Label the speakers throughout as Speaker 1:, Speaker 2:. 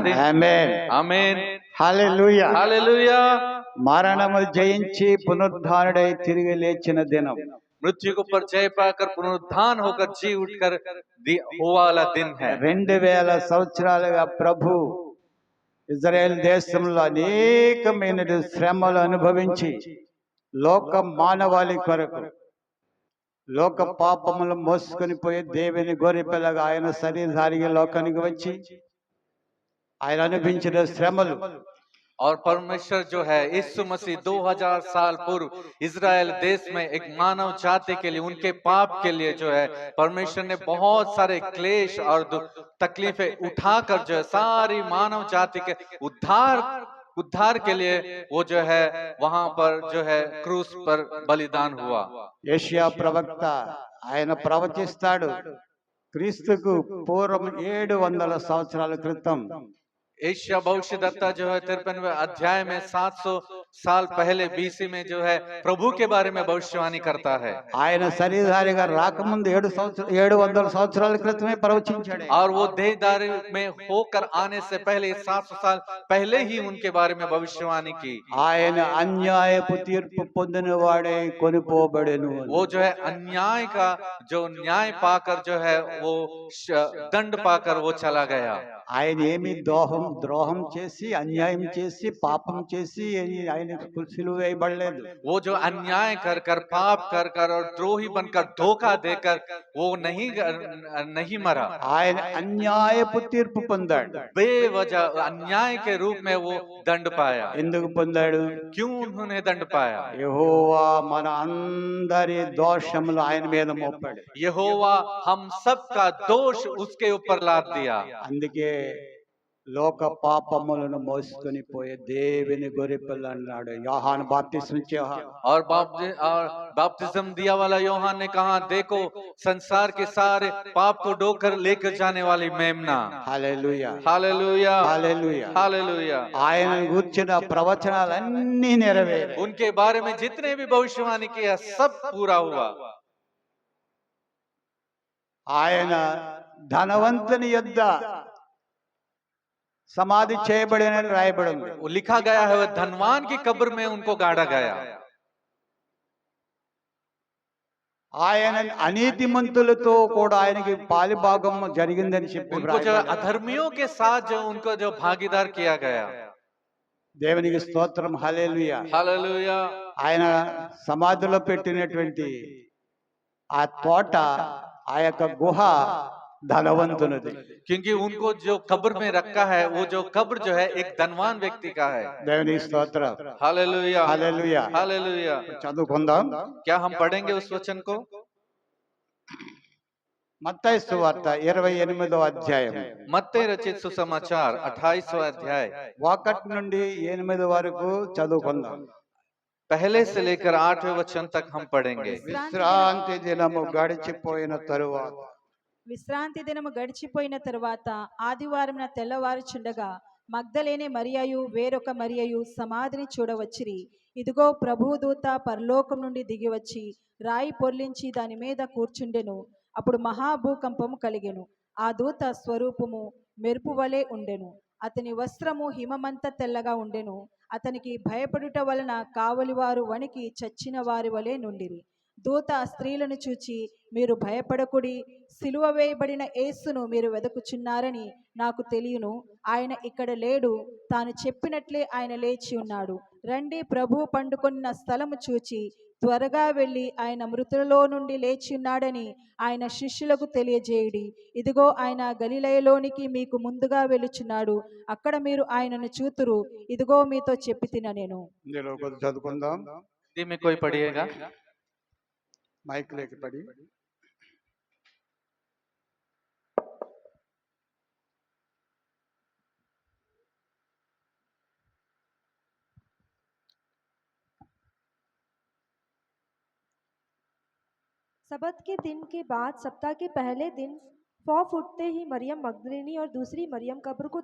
Speaker 1: दिन।
Speaker 2: ఆమేన్
Speaker 1: आमीन।
Speaker 2: Hallelujah
Speaker 1: hallelujah.
Speaker 2: మరణము జయించి పునరుద్ధానుడై తిరిగి లేచిన దినం
Speaker 1: मृत्यु के ऊपर जय पाकर पुनरुत्थान होकर जी उठकर हुआ वाला दिन है।
Speaker 2: 2000 సంవత్సరాలుగా ప్రభు ఇజ్రాయెల్ దేశంలో అనేకమైన శ్రమలు అనుభవించి లోక మానవాళి కొరకు లోక పాపములు మోసుకొని పోయి దేవుని గొర్రెపిల్లగా ఆయన శరీరధారిగా లోకానికి వచ్చి ఆయన అనుభవించిన శ్రమలు
Speaker 1: और परमेश्वर जो है यीशु मसीह 2000 साल पूर्व इजराइल देश में एक मानव जाति के लिए उनके पाप के लिए जो है परमेश्वर ने बहुत सारे क्लेश और तकलीफें उठाकर जो है सारी मानव जाति के उद्धार के लिए वो जो है वहां पर जो है क्रूस पर बलिदान हुआ।
Speaker 2: యెషయా ప్రవక్త ఆయన ప్రవచిస్తాడు క్రీస్తుకు పూర్వం 700 సంవత్సరాల క్రితం
Speaker 1: एशिया भविष्यद्वक्ता जो है 53वें अध्याय में 700 साल पहले बीसी में जो है प्रभु के बारे में भविष्यवाणी करता है।
Speaker 2: ఆయన శరీరధారిగా రాకముందు 700 సంవత్సరాల క్రితమే ప్రవచించాడు
Speaker 1: और वो देहधारी में होकर आने से पहले 700 साल पहले ही उनके बारे में भविष्यवाणी की।
Speaker 2: ఆయన అన్యాయపు తీర్పు పొందినవాడే కొనిపోబడెను
Speaker 1: वो जो है अन्याय का जो न्याय पाकर जो है वो दंड पाकर वो चला गया।
Speaker 2: ఆయన ఏమి ద్రోహం చేసి అన్యాయం చేసి పాపం చేసి ఆయన సిలువ వేయబడలేదు।
Speaker 1: वो जो अन्याय कर कर पाप कर कर और द्रोही बनकर धोखा देकर वो नहीं मरा।
Speaker 2: ఆయన అన్యాయపు తీర్పు పొందాడు
Speaker 1: बेवजह अन्याय के रूप में वो दंड पाया।
Speaker 2: ఎందుకు పొందాడు?
Speaker 1: क्यों उन्होंने दंड पाया?
Speaker 2: యెహోవా మన అందరి దోషములు ఆయన మీద మోపాడు।
Speaker 1: यहोवा हम सब का दोष उसके ऊपर लाद दिया।
Speaker 2: అందుకే లోక పాపములను మోసుకొని పోయే దేవుని గొర్రెపిల్ల అన్నాడు యోహాను బాప్తిస్మం ఇచ్చే యోహాను।
Speaker 1: और बपतिस्म दिया वाला యోహాన్ ने कहा देखो संसार के सारे पाप को ढोकर लेकर जाने वाली मेमना।
Speaker 2: Hallelujah
Speaker 1: hallelujah
Speaker 2: hallelujah
Speaker 1: hallelujah.
Speaker 2: ఆయన గురించిన ప్రవచనాలన్నీ నెరవేరాయి।
Speaker 1: उनके बारे में जितने भी भविष्यवाणी किया सब पूरा हुआ।
Speaker 2: ఆయన ధనవంతుని యొద్ద సమాధి చేయబడినని రాయబడింది।
Speaker 1: वो लिखा गया है वह धनवान की कब्र में उनको गाड़ा गया।
Speaker 2: ఆయన అనీతిమంతులతో కూడా ఆయనకి పాలిభాగం జరిగిందని చెప్పి
Speaker 1: उनको जो अधर्मियों के साथ जो उनको जो भागीदार किया गया।
Speaker 2: దేవునికి స్తోత్రం హల్లెలూయా
Speaker 1: हालेलुया।
Speaker 2: ఆయన సమాధిలో పెట్టినటువంటి ఆ తోట ఆ యొక్క గుహ ధనవంతునిది।
Speaker 1: क्योंकि उनको जो कब्र में रखा है वो जो कब्र जो है एक धनवान व्यक्ति का है।
Speaker 2: దేవునికి స్తోత్రం
Speaker 1: हालेलुया
Speaker 2: హల్లెలూయా
Speaker 1: हालेलुया।
Speaker 2: చదువుకుందాం।
Speaker 1: क्या हम पढ़ेंगे उस वचन को?
Speaker 2: మత్తయి సువార్త 28వ అధ్యాయం
Speaker 1: मत्ती रचित सुसमाचार 28वां अध्याय
Speaker 2: 1 నుండి 8 వరకు చదువుకుందాం।
Speaker 1: पहले से लेकर 8वें वचन तक हम पढ़ेंगे।
Speaker 2: విశ్రాంతి దినము గడిచిపోయిన తరువాత
Speaker 3: విశ్రాంతి దినము గడిచిపోయిన తరువాత ఆదివారమున తెల్లవారుచుండగా మగ్దలేనే మరియయు వేరొక మరియయు సమాధిని చూడవచ్చిరి। ఇదిగో ప్రభుదూత పరలోకం నుండి దిగివచ్చి రాయి పొర్లించి దాని మీద కూర్చుండెను। అప్పుడు మహాభూకంపము కలిగెను। ఆ దూత స్వరూపము మెరుపు వలె ఉండెను। అతని వస్త్రము హిమమంత తెల్లగా ఉండెను। అతనికి భయపడుట వలన కావలివారు వణికి చచ్చిన వారి వలె నుండిరి। దూత స్త్రీలను చూచి మీరు భయపడకుడి, సిలువ వేయబడిన యేసును మీరు వెదకుచున్నారని నాకు తెలియను, ఆయన ఇక్కడ లేడు, తాను చెప్పినట్లే ఆయన లేచి ఉన్నాడు। రండి, ప్రభు పండుకొన్న స్థలము చూచి త్వరగా వెళ్ళి ఆయన మృతులలో నుండి లేచి ఉన్నాడని ఆయన శిష్యులకు తెలియజేయుడి। ఇదిగో ఆయన గలిలయలోనికి మీకు ముందుగా వెళ్ళుచున్నాడు, అక్కడ మీరు ఆయనను చూతురు। ఇదిగో మీతో చెప్పితిన నేను।
Speaker 2: చదువుకుందాం।
Speaker 1: में कोई पढ़िएगा?
Speaker 2: మైక్ లేక పడి
Speaker 4: सबत के दिन के बाद सप्ताह के पहले दिन फौफ उठते ही मरियम मगदलिनी और दूसरी मरियम कब्र को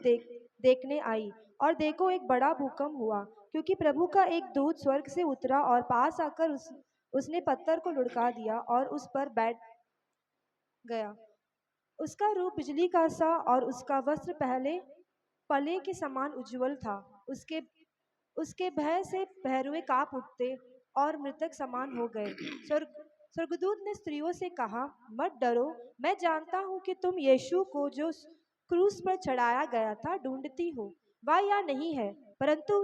Speaker 4: देखने आई, और देखो एक बड़ा भूकंप हुआ, क्योंकि प्रभु का एक दूत स्वर्ग से उतरा और पास आकर उसने पत्थर को लुढ़का दिया और उस पर बैठ गया। उसका रूप बिजली का सा और उसका वस्त्र पले के समान उज्जवल था। उसके उसके भय से भैरुए कांप उठते और मृतक समान हो गए। स्वर्गदूत ने स्त्रियों से कहा, मत डरो, मैं जानता हूँ कि तुम यीशु को जो क्रूस पर चढ़ाया गया था ढूंढती हो। वह यहाँ नहीं है, परंतु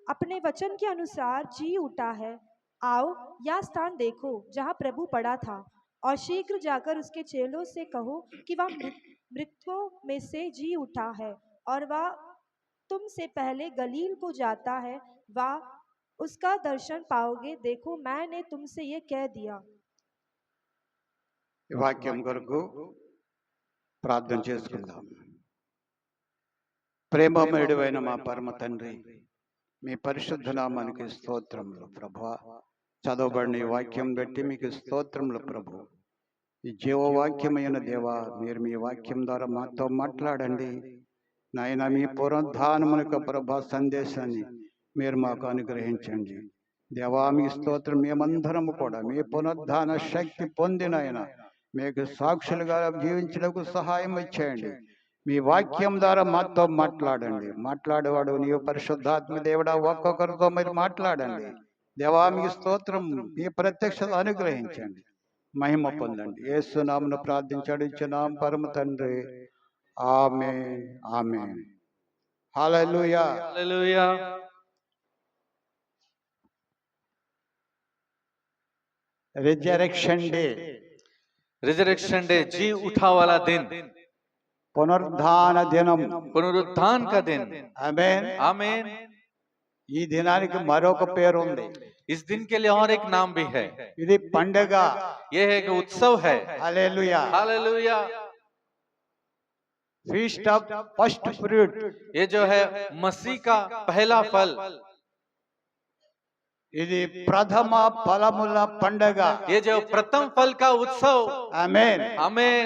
Speaker 4: अपने वचन के अनुसार जी उठा है। आओ, यह स्थान देखो जहाँ प्रभु पड़ा था, और शीघ्र जाकर उसके चेलों से कहो कि वह मृतकों में से जी उठा है, और वह तुमसे पहले गलील को जाता है, वह उसका दर्शन पाओगे। देखो, मैंने तुमसे ये कह दिया।
Speaker 2: ఈ వాక్యం కొరకు ప్రార్థన చేసుకుందాం. ప్రేమమయుడైన మా పరమ తండ్రి, మీ పరిశుద్ధ నామానికి స్తోత్రములు ప్రభువా. చదవబడిన ఈ వాక్యం బట్టి మీకు స్తోత్రములు ప్రభు. ఈ జీవవాక్యమైన దేవా, మీరు మీ వాక్యం ద్వారా మాతో మాట్లాడండి నాయన. మీ పునరుద్ధానమునకు ప్రభా సందేశాన్ని మీరు మాకు అనుగ్రహించండి దేవా. మీ స్తోత్రం. మేమందరము కూడా మీ పునరుద్ధాన శక్తి పొందినైనా మీకు సాక్షులుగా జీవించడానికి సహాయం ఇచ్చేయండి. మీ వాక్యం ద్వారా మాతో మాట్లాడండి. మాట్లాడేవాడు నీవు పరిశుద్ధాత్మ దేవుడా, ఒక్కొక్కరితో మీరు మాట్లాడండి దేవా. మీ స్తోత్రం. మీ ప్రత్యక్షత అనుగ్రహించండి, మహిమ పొందండి. యేసు నామమున ప్రార్థించాడు ఇచ్చున్నాం పరమ తండ్రి. Amen, amen. Hallelujah.
Speaker 1: Hallelujah.
Speaker 2: Resurrection day,
Speaker 1: resurrection day, जी उठा वाला दिन,
Speaker 2: పునరుద్ధాన దినం.
Speaker 1: पुनरुत्थान का दिन।
Speaker 2: ఆమేన్.
Speaker 1: आमीन।
Speaker 2: ఈ దినానికి మరొక పేరు ఉంది.
Speaker 1: इस दिन के लिए और एक नाम भी है,
Speaker 2: ఇది పండగ.
Speaker 1: यह एक उत्सव है।
Speaker 2: Hallelujah.
Speaker 1: Hallelujah.
Speaker 2: Feast of first fruit.
Speaker 1: ये जो है मसीह का पहला फल,
Speaker 2: ఇది ప్రథమ ఫలముల పండగ.
Speaker 1: ये जो प्रथम फल का उत्सव।
Speaker 2: ఆమేన్.
Speaker 1: आमीन।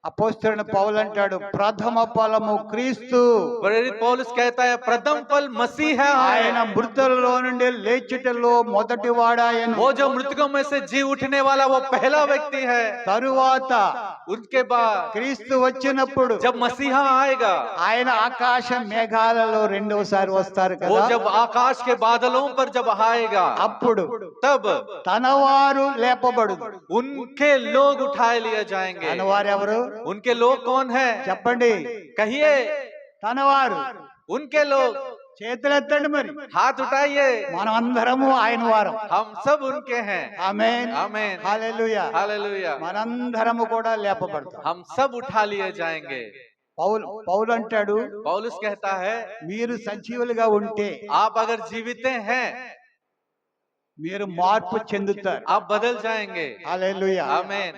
Speaker 2: అపోస్తలుడైన పౌలు అంటాడు, ప్రథమ ఫలము క్రీస్తు.
Speaker 1: प्रेरित पौलुस कहता है प्रथम फल मसीह है।
Speaker 2: ఆయన మృతులలో నుండి లేచుటలో మొదటి వాడాయను.
Speaker 1: वो जो मृतकों में से जी उठने वाला वो पहला व्यक्ति है।
Speaker 2: తరువాత
Speaker 1: उसके बाद
Speaker 2: క్రీస్తు వచ్చినప్పుడు
Speaker 1: जब मसीहा आएगा,
Speaker 2: ఆయన ఆకాశ మేఘాలలో రెండోసారి వస్తారు
Speaker 1: वो
Speaker 2: కదా.
Speaker 1: जब आकाश के बादलों पर जब आएगा,
Speaker 2: అప్పుడు
Speaker 1: तब
Speaker 2: తనవారు లేపబడు.
Speaker 1: उनके लोग उठाए लिए जाएंगे।
Speaker 2: తనవారు ఎవరు
Speaker 1: उनके लोग कौन है?
Speaker 2: చెప్పండి.
Speaker 1: कहिए।
Speaker 2: తనవారు
Speaker 1: उनके लोग।
Speaker 2: చేతులెత్తండి మరి.
Speaker 1: हाथ उठाइए।
Speaker 2: మనం అందరము ఆయన వారం.
Speaker 1: हम सब उनके हैं।
Speaker 2: ఆమేన్,
Speaker 1: आमीन।
Speaker 2: హల్లెలూయా.
Speaker 1: हालेलुया।
Speaker 2: మనందరము కూడా లేపబడతాం.
Speaker 1: हम सब उठा लिए जाएंगे।
Speaker 2: పౌలు అంటాడు,
Speaker 1: पौलुस कहता है
Speaker 2: మీరు సజీవులుగా ఉంటే
Speaker 1: आप अगर जीवित हैं,
Speaker 2: మీరు మార్పు చెందుతారు.
Speaker 1: आप बदल जाएंगे।
Speaker 2: హల్లెలూయా.
Speaker 1: आमीन।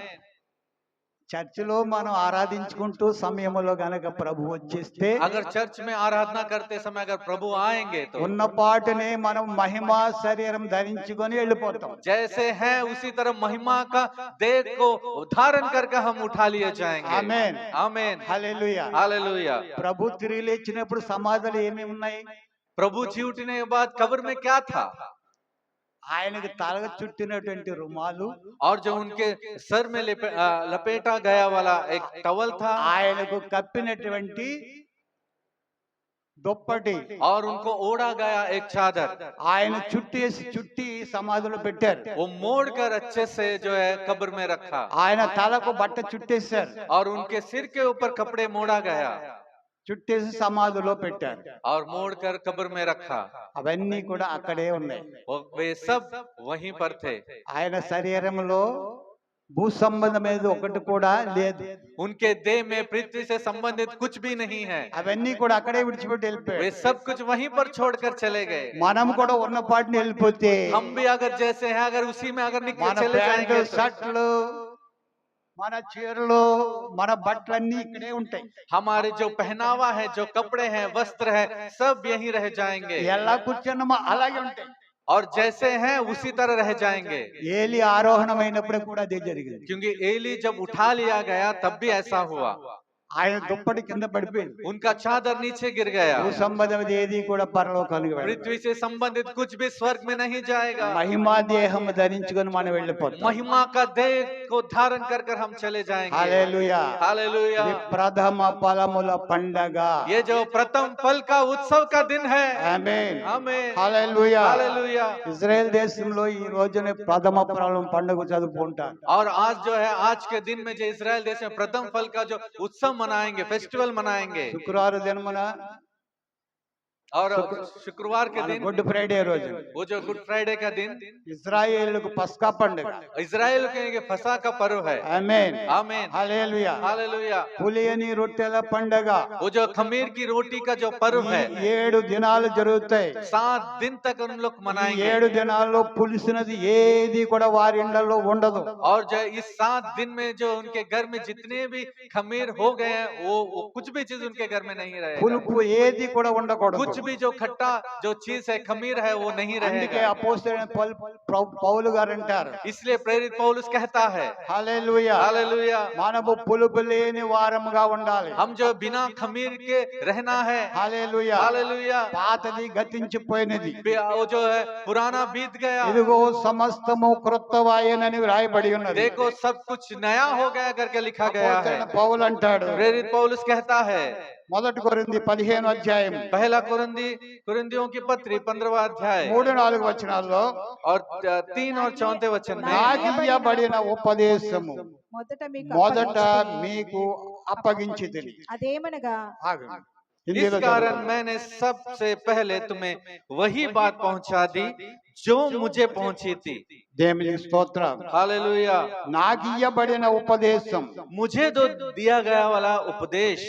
Speaker 2: చర్చిలో మనం ఆరాధించుకుంటూ సమయంలో గనక ప్రభు వచ్చేస్తే
Speaker 1: अगर चर्च में आराधना करते समय अगर प्रभु आएंगे तो
Speaker 2: ఉన్నపాటునే మనం మహిమా శరీరం ధరించుకొని వెళ్ళిపోతాం.
Speaker 1: जैसे हैं उसी तरह महिमा का देह को धारण करके हम उठा लिए जाएंगे।
Speaker 2: ఆమేన్,
Speaker 1: आमीन।
Speaker 2: హల్లెలూయా.
Speaker 1: हालेलुया।
Speaker 2: ప్రభు తిరిగి లేచినప్పుడు సమాధులు ఏమి ఉన్నాయి?
Speaker 1: प्रभु जी उठने के बाद कब्र में क्या था?
Speaker 2: ఆయనకు తల చుట్టినటువంటి రుమాలు,
Speaker 1: और जो उनके सर में लपेटा गया वाला एक टवल था,
Speaker 2: ఆయనకు కప్పినటువంటి దుప్పటి,
Speaker 1: और उनको ओढ़ा गया एक चादर,
Speaker 2: ఆయన చుట్టి సమాధిలో పెట్టారు.
Speaker 1: वो मोड़ कर अच्छे से जो है कब्र में रखा,
Speaker 2: ఆయన తలకు బట్ట చుట్టేశారు.
Speaker 1: और उनके सिर के ऊपर कपड़े मोड़ा गया
Speaker 2: చుట్టేసి సమాధిలో పెట్టారు.
Speaker 1: और मोड़ कर कब्र में रखा।
Speaker 2: అవన్నీ కూడా అక్కడే ఉన్నాయి.
Speaker 1: वे सब वहीं पर थे।
Speaker 2: ఆయన శరీరంలో భూ సంబంధమేది ఒకటి కూడా లేదు.
Speaker 1: उनके देह में पृथ्वी से संबंधित कुछ भी नहीं है।
Speaker 2: అవన్నీ కూడా అక్కడే విడిచిపెట్టి వెళ్ళిపోయాడు.
Speaker 1: वे सब कुछ वहीं पर छोड़कर चले गए।
Speaker 2: మనం కూడా ఉన్న పాటిని వెళ్ళిపోతే
Speaker 1: हम भी अगर जैसे हैं, अगर उसी में अगर निकल
Speaker 2: మన
Speaker 1: चले
Speaker 2: ప్యాంటు,
Speaker 1: जाएंगे,
Speaker 2: షర్ట్లు, మన చీరలు, మన బట్టలన్నీ ఇక్కడే ఉంటాయి.
Speaker 1: हमारे जो पहनावा है, जो कपड़े हैं, वस्त्र है, सब यहीं रह जाएंगे।
Speaker 2: ఎలా కూర్చున్నామో అలాగే ఉంటాయి.
Speaker 1: और जैसे हैं उसी तरह रह जाएंगे।
Speaker 2: ఏలి ఆరోహణమైనప్పుడు కూడా అదే జరిగింది.
Speaker 1: क्योंकि एली जब उठा लिया गया तब भी ऐसा हुआ।
Speaker 2: ఆయన దుప్పటి కింద పడిపోయింది.
Speaker 1: उनका चादर नीचे गिर गया।
Speaker 2: భూ సంబంధమైనది ఏది కూడా పరలోకానికి వెళ్ళదు.
Speaker 1: पृथ्वी से संबंधित कुछ भी स्वर्ग में नहीं जाएगा।
Speaker 2: మహిమా దేహం ధరించుకొని మనం వెళ్ళిపోతాం.
Speaker 1: महिमा का देह को धारण कर कर हम चले जाएंगे।
Speaker 2: హల్లెలూయా.
Speaker 1: हालेलुया।
Speaker 2: ఇది ప్రథమ ఫలముల పండగ.
Speaker 1: ये जो प्रथम फल का उत्सव का दिन है।
Speaker 2: ఆమేన్.
Speaker 1: आमीन।
Speaker 2: హల్లెలూయా.
Speaker 1: हालेलुया।
Speaker 2: ఇజ్రాయెల్ దేశంలో ఈ రోజునే ప్రథమ ఫలం పండుగ చదువుకుంటారు.
Speaker 1: और आज जो है, आज के दिन में जो इजराइल देश में प्रथम फल का जो उत्सव मनाएंगे, फेस्टिवल मनाएंगे।
Speaker 2: శుక్రవారం దినమున
Speaker 1: और शुक्रवार के
Speaker 2: మన
Speaker 1: दिन,
Speaker 2: గుడ్ ఫ్రైడే రోజు
Speaker 1: वो जो गुड फ्राइडे का दिन,
Speaker 2: ఇజ్రాయేలుకు పస్కా పండుగ.
Speaker 1: इजराइल के फसा का पर्व है।
Speaker 2: ఆమేన్.
Speaker 1: आमीन।
Speaker 2: హల్లెలూయా.
Speaker 1: हालेलुया।
Speaker 2: పులియని రొట్టెల పండుగ.
Speaker 1: वो जो खमीर की रोटी का जो पर्व है,
Speaker 2: 7 దినాలు జరుగుతాయి.
Speaker 1: 7 दिन तक उन लोग
Speaker 2: ఈ
Speaker 1: मनाएंगे।
Speaker 2: 7 దినాల్లో పులిసినది ఏది కూడా వారి ఇండ్లలో ఉండదు.
Speaker 1: और जो इस 7 दिन में जो उनके घर में जितने भी खमीर हो गए हैं, वो कुछ भी चीज उनके घर में नहीं रहेगा।
Speaker 2: పులుపు ఏది కూడా ఉండకూడదు.
Speaker 1: कुछ भी जो खट्टा जो चीज है, खमीर है, वो नहीं
Speaker 2: అందుకే
Speaker 1: रहेगा।
Speaker 2: అపోస్తలుడైన పౌలు గారు అంటారు,
Speaker 1: इसलिए प्रेरित पौलुस कहता है,
Speaker 2: హల్లెలూయా,
Speaker 1: हालेलुया,
Speaker 2: మనము పులుపు లేని వారముగా ఉండాలి.
Speaker 1: हम जो बिना खमीर के रहना है।
Speaker 2: హల్లెలూయా.
Speaker 1: हालेलुया।
Speaker 2: పాతది గతించిపోయినది,
Speaker 1: वो जो है पुराना बीत गया,
Speaker 2: ఇదిగో సమస్తము క్రొత్తవాయనని వ్రాయబడి ఉన్నది.
Speaker 1: देखो सब कुछ नया हो गया करके लिखा गया है।
Speaker 2: అపోస్తలుడైన పౌలు అంటాడు,
Speaker 1: प्रेरित पौलुस कहता है,
Speaker 2: మొదటి కొరింథీ 15 అధ్యాయం
Speaker 1: पहला कुरिन्थियों की पत्री 15वां अध्याय
Speaker 2: 3-4 వచనాల్లో
Speaker 1: और 3 और 4 वचन में,
Speaker 2: నాకియ్యబడిన ఉపదేశము
Speaker 3: మొదట
Speaker 2: మొదట
Speaker 3: మీకు
Speaker 2: మీకు అప్పగించితిని.
Speaker 3: అదేమనగా
Speaker 2: ఆగండి.
Speaker 1: इस
Speaker 2: హిందీలో
Speaker 1: कारण
Speaker 2: చదవండి.
Speaker 1: मैंने सबसे पहले तुम्हें वही बात पहुंचा दी जो मुझे पहुंची थी।
Speaker 2: దేవునికి స్తోత్రం.
Speaker 1: हालेलुया।
Speaker 2: నాకియ్యబడిన ఉపదేశం,
Speaker 1: मुझे जो दिया गया वाला उपदेश,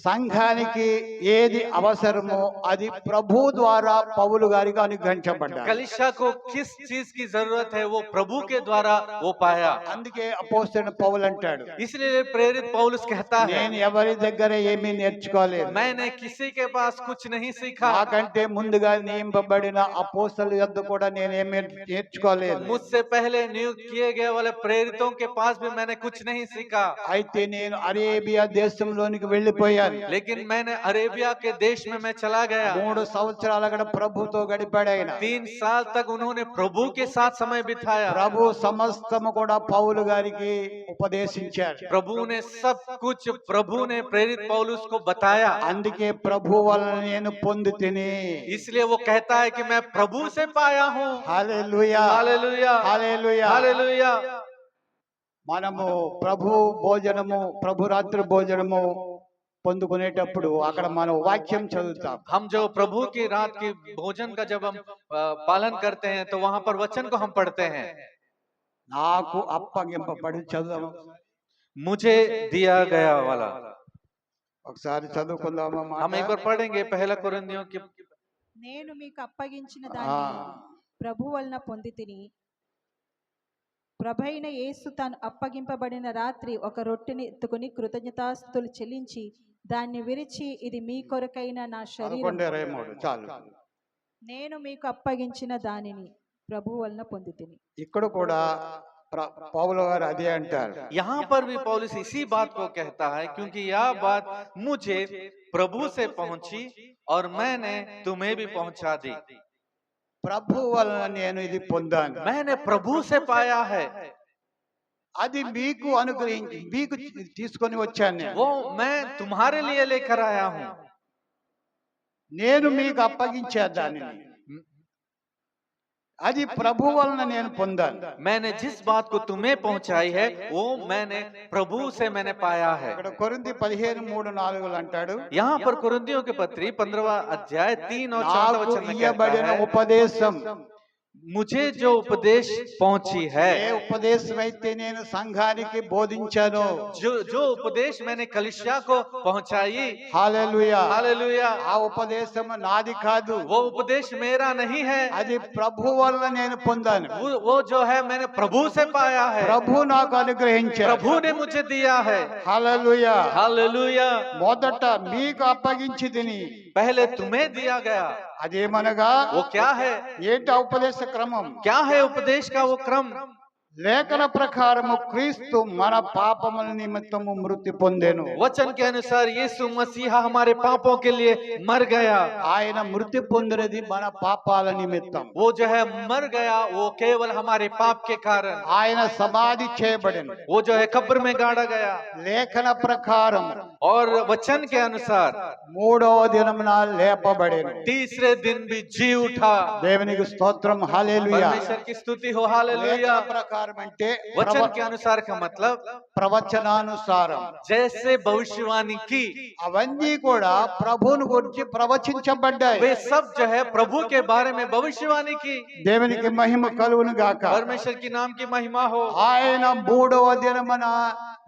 Speaker 2: సంఘానికి ఏది అవసరమో అది ప్రభు ద్వారా పౌలు గారికి అనుగ్రహించబడ్డాయి.
Speaker 1: कलीसिया को किस चीज की जरूरत है, वो प्रभु के द्वारा वो पाया।
Speaker 2: అందుకే అపోస్తలుడైన పౌలు అంటాడు,
Speaker 1: इसलिए प्रेरित पौलुस कहता है,
Speaker 2: నేను ఎవరి దగ్గర ఏమీ నేర్చుకోలేదు,
Speaker 1: मैंने किसी के पास कुछ नहीं सीखा,
Speaker 2: నాకంటే ముందుగా నియమింపబడిన అపోస్తలుల యొద్ద కూడా నేనేమీ నేర్చుకోలేదు.
Speaker 1: मुझसे पहले नियुक्त किए गए वाले प्रेरितों के पास भी मैंने कुछ नहीं सीखा।
Speaker 2: అయితే నేను అరేబియా దేశంలోనికి వెళ్ళిపోయాను.
Speaker 1: लेकिन मैंने अरेबिया के देश में मैं चला गया।
Speaker 2: 3 సంవత్సరాలు అక్కడ ప్రభుతో గడిపాడు ఆయన.
Speaker 1: 3 साल तक उन्होंने प्रभु के साथ समय बिताया।
Speaker 2: ప్రభు సమస్తము కూడా పౌలు గారికి ఉపదేశించారు.
Speaker 1: प्रभु ने सब कुछ, प्रभु ने प्रेरित पौलुस को बताया।
Speaker 2: అందుకే ప్రభు వలన నేను పొందితిని.
Speaker 1: इसलिए वो कहता है कि मैं प्रभु से पाया हूँ।
Speaker 2: హల్లెలూయా,
Speaker 1: हालेलुया,
Speaker 2: హల్లెలూయా.
Speaker 1: हालेलुया।
Speaker 2: మనము ప్రభు భోజనము, ప్రభు రాత్రి భోజనము పొందుకునేటప్పుడు అక్కడ మనం వాక్యం చదువుతాం.
Speaker 1: हम जो प्रभु की रात की भोजन का जब हम पालन करते हैं, तो वहां पर वचन को हम पढ़ते हैं।
Speaker 2: నాకు అప్పగింపబడి చదువు
Speaker 1: मुझे दिया गया वाला,
Speaker 2: ఒకసారి చదువుకుందామా
Speaker 1: हम एक
Speaker 2: మాట?
Speaker 1: बार पढ़ेंगे पहला कुरिन्थियों की।
Speaker 3: నేను మీకు అప్పగించిన దాన్ని ప్రభు వలన పొందితిని. ప్రభైన యేసు తాను అప్పగింపబడిన రాత్రి ఒక రొట్టెని ఎత్తుకుని కృతజ్ఞతాస్తుతులు చెల్లించి దాన్ని విరిచి, ఇది మీ కొరకైన నా శరీరం,
Speaker 2: 11:23 చాలు.
Speaker 3: నేను మీకు అప్పగించిన దానిని ప్రభు వలన పొందితిని.
Speaker 2: ఇక్కడ కూడా పౌలు గారు అదే అంటారు.
Speaker 1: यहाँ पर भी पौलुस इसी बात को कहता है, क्योंकि यह बात मुझे प्रभु से पहुंची और मैंने तुम्हें भी पहुंचा दी।
Speaker 2: ప్రభు వలన నేను ఇది పొందాను,
Speaker 1: मैंने प्रभु से पाया है,
Speaker 2: అది మీకు అనుగ్రహించి మీకు తీసుకొని వచ్చాను. నేను
Speaker 1: वो मैं तुम्हारे लिए लेकर आया हूँ।
Speaker 2: నేను మీకు అప్పగించే దానిని, అది ప్రభు వలన నేను పొందాను.
Speaker 1: मैंने जिस बात को तुम्हें पहुंचाई है, वो मैंने प्रभु से मैंने पाया है।
Speaker 2: ఇక్కడ కొరింథీ 15:3-4 అంటాడు,
Speaker 1: यहाँ पर कुरिन्थियों के पत्री 15वां अध्याय 3 और 4
Speaker 2: నాకు
Speaker 1: वचन में कहता
Speaker 2: ఇయ్యబడిన
Speaker 1: है,
Speaker 2: ఉపదేశం,
Speaker 1: मुझे जो उपदेश पहुंची
Speaker 2: ఏ
Speaker 1: है,
Speaker 2: ఉపదేశం అయితే నేను సంఘానికి బోధించాను,
Speaker 1: जो उपदेश मैंने कलीसिया को पहुंचाई,
Speaker 2: హల్లెలూయా,
Speaker 1: हालेलुया,
Speaker 2: ఆ ఉపదేశం నాది కాదు,
Speaker 1: वो उपदेश मेरा नहीं है,
Speaker 2: అది ప్రభు వలన నేను పొందాను.
Speaker 1: वो जो है मैंने प्रभु से पाया है,
Speaker 2: ప్రభు నాకు అనుగ్రహించాడు.
Speaker 1: प्रभु ने मुझे दिया है।
Speaker 2: హల్లెలూయా.
Speaker 1: हालेलुया।
Speaker 2: మొదట మీకు అప్పగించితిని,
Speaker 1: पहले तुम्हें दिया गया,
Speaker 2: అదేమనగా
Speaker 1: वो क्या है?
Speaker 2: ఏంటి ఆ ఉపదేశ క్రమం?
Speaker 1: क्या है उपदेश का वो क्रम?
Speaker 2: లేఖన ప్రకారము క్రీస్తు మన పాపముల నిమిత్తము మృతి పొందెను.
Speaker 1: वचन के अनुसार यीशु मसीहा हमारे पापों के लिए मर गया।
Speaker 2: ఆయన మృతి పొందినది మన పాపాల నిమిత్తం.
Speaker 1: वो जो है मर गया, वो केवल हमारे पाप के कारण।
Speaker 2: ఆయన సమాధి చేయబడెను.
Speaker 1: वो जो है कब्र में गाड़ा गया।
Speaker 2: లేఖన ప్రకారం
Speaker 1: और वचन के अनुसार
Speaker 2: మూడవ దినమున లేపబడెను.
Speaker 1: तीसरे दिन भी जी उठा।
Speaker 2: దేవునికి స్తోత్రం. హల్లెలూయా.
Speaker 1: परमेश्वर की स्तुति हो, हालेलुया।
Speaker 2: లేఖన ప్రకారం అంటే
Speaker 1: वचन के अनुसार का मतलब
Speaker 2: ప్రవచనానుసారం.
Speaker 1: जैसे भविष्यवाणी की,
Speaker 2: అవన్నీ కూడా ప్రభువుని గురించి ప్రవచించబడ్డాయి.
Speaker 1: वे सब जो है प्रभु के बारे में भविष्यवाणी की।
Speaker 2: దేవునికి మహిమ కలుగును గాక.
Speaker 1: परमेश्वर की नाम की महिमा हो।
Speaker 2: ఆయన మూడవ దినమున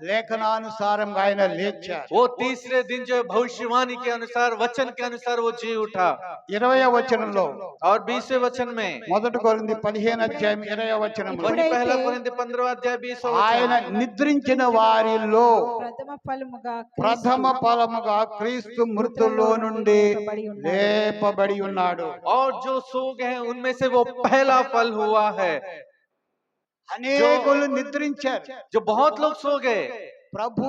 Speaker 2: లేఖనానుసారంగా ఆయన లేచారు.
Speaker 1: वो तीसरे दिन जो भविष्यवाणी के अनुसार, वचन के अनुसार वो जी उठा।
Speaker 2: 20వ వచనంలో
Speaker 1: और 20वें वचन में,
Speaker 2: మొదటి కొరింథీ 15 అధ్యాయం 20వ వచనంలో
Speaker 1: वही पहला कोरिन्थी 15वां अध्याय 20वां
Speaker 2: ఆయన
Speaker 1: वचन,
Speaker 2: నిద్రించిన వారిలో
Speaker 3: ప్రథమ ఫలముగా
Speaker 2: ప్రథమ ఫలముగా క్రీస్తు మృతుల్లో నుండి లేపబడి ఉన్నాడు.
Speaker 1: और जो सो गए हैं उनमें से वो पहला फल हुआ है।
Speaker 2: అనేకులు నిద్రించారు.
Speaker 1: जो बहुत लोग सो गए,
Speaker 2: ప్రభు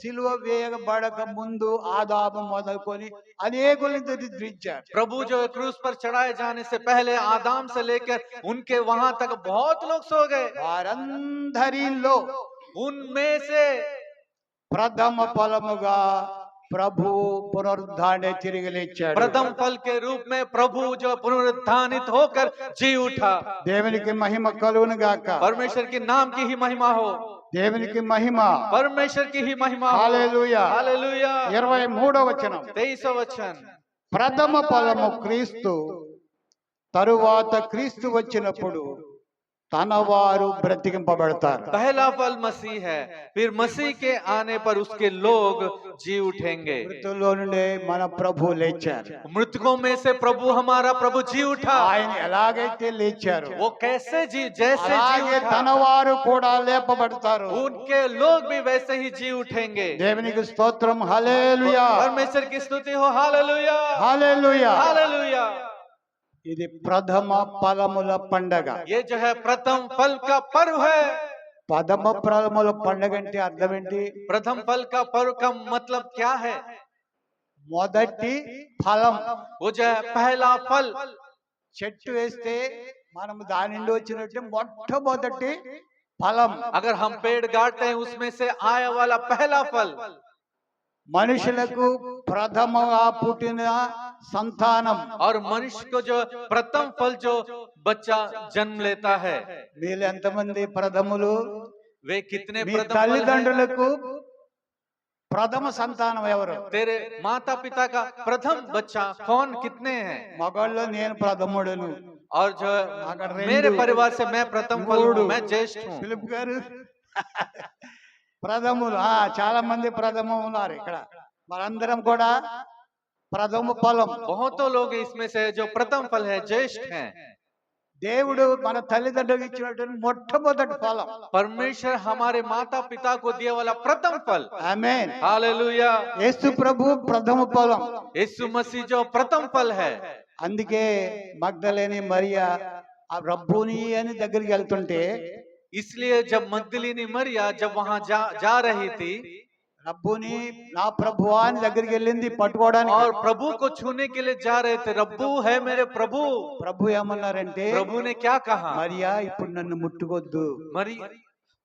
Speaker 2: సిలువ వేయబడక ముందు ఆదాము మొదలుకొని అనేకులు నిద్రించారు.
Speaker 1: प्रभु जो है क्रूस पर चढ़ाए जाने से पहले आदाम से लेकर उनके वहां तक बहुत लोग सो गए।
Speaker 2: వారందరిలో
Speaker 1: उनमें से
Speaker 2: ప్రథమ ఫలముగా ప్రభు పునరుద్ధానే తిరిగి లేచాడు.
Speaker 1: प्रथम फल के रूप में प्रभु जो पुनरुत्थानित होकर जी उठा।
Speaker 2: దేవునికి మహిమ కలుగును గాక.
Speaker 1: परमेश्वर के नाम की ही महिमा हो।
Speaker 2: దేవునికి మహిమ.
Speaker 1: परमेश्वर की ही महिमा हो।
Speaker 2: హల్లెలూయా.
Speaker 1: हालेलुया।
Speaker 2: 23వ వచనం.
Speaker 1: 23वां वचन,
Speaker 2: ప్రథమ ఫలము క్రీస్తు, తరువాత క్రీస్తు వచ్చినప్పుడు తన వారు బ్రతికింపబడతారు.
Speaker 1: पहला फल मसीह है, फिर मसीह के आने पर उसके लोग जी उठेंगे।
Speaker 2: మృతుల్లో నుండి మన ప్రభు లేచారు.
Speaker 1: मृतकों में से प्रभु, हमारा प्रभु जी उठा।
Speaker 2: ఆయన ఎలాగైతే లేచారు
Speaker 1: वो कैसे जी, जैसे जी
Speaker 2: అలాగే తన
Speaker 1: उठा,
Speaker 2: వారు కూడా లేపబడతారు.
Speaker 1: उनके लोग भी वैसे ही जी उठेंगे।
Speaker 2: దేవునికి స్తోత్రం. హల్లెలూయా.
Speaker 1: परमेश्वर की स्तुति हो, हालेलुया।
Speaker 2: హల్లెలూయా.
Speaker 1: हालेलुया।
Speaker 2: ఇది ప్రథమ ఫలముల పండగ.
Speaker 1: ये जो है प्रथम फल का पर्व है।
Speaker 2: ప్రథమ ఫలముల పండగ అంటే అర్థం ఏంటి?
Speaker 1: प्रथम फल का पर्व का मतलब क्या है?
Speaker 2: మొదటి ఫలం.
Speaker 1: वो जो है पहला फल।
Speaker 2: చెట్టు వేస్తే మనం దాని నుండి వచ్చినట్టు మొట్టమొదటి ఫలం.
Speaker 1: अगर हम पेड़ गाड़ते हैं उसमें से आया वाला पहला फल।
Speaker 2: మనుషులకు ప్రథమగా పుట్టిన సంతానం.
Speaker 1: और मनुष्य को जो प्रथम फल जो बच्चा जन्म लेता है,
Speaker 2: వీళ్ళు ఎంతమంది ప్రథములు?
Speaker 1: वे कितने
Speaker 2: మీ
Speaker 1: प्रथम फल हैं?
Speaker 2: తల్లిదండ్రులకు ప్రథమ సంతానం ఎవరు?
Speaker 1: तेरे माता पिता का प्रथम बच्चा कौन, कितने हैं?
Speaker 2: మగళ్ళు నేను ప్రథముడును.
Speaker 1: और जो
Speaker 2: अगर
Speaker 1: मेरे
Speaker 2: रेंडू,
Speaker 1: परिवार से मैं प्रथम फल
Speaker 2: मूडू,
Speaker 1: हूँ, मैं ज्येष्ठ हूँ।
Speaker 2: ఫిలిప్ గారు ప్రథములు. చాలా మంది ప్రథమ ఉన్నారు ఇక్కడ. మనందరం కూడా ప్రథమ ఫలం.
Speaker 1: बहुतों लोग इसमें से जो प्रथम फल है, ज्येष्ठ हैं।
Speaker 2: దేవుడు మన తల్లిదండ్రులకు ఇచ్చినటువంటి మొట్టమొదటి ఫలం.
Speaker 1: परमेश्वर हमारे माता पिता को दिया वाला प्रथम फल।
Speaker 2: ఆమేన్.
Speaker 1: हालेलुया।
Speaker 2: యేసు ప్రభు ప్రథమ ఫలం.
Speaker 1: यीशु मसीह जो प्रथम फल है,
Speaker 2: అందుకే మగ్దలేని మరియా ఆ రబ్బుని అని దగ్గరికి వెళ్తుంటే
Speaker 1: इसलिए जब मगदलीनी मरिया जब वहां जा रही थी
Speaker 2: రబ్బుని నా ప్రభువా అని దగ్గరికి వెళ్ళింది పట్టుకోవడానికి.
Speaker 1: और प्रभु को छूने के लिए जा रहे थे, रब्बू है मेरे प्रभु।
Speaker 2: ప్రభు ఏమన్నారంటే,
Speaker 1: प्रभु ने क्या कहा?
Speaker 2: మరియా ఇప్పుడు నన్ను ముట్టుకోద్దు,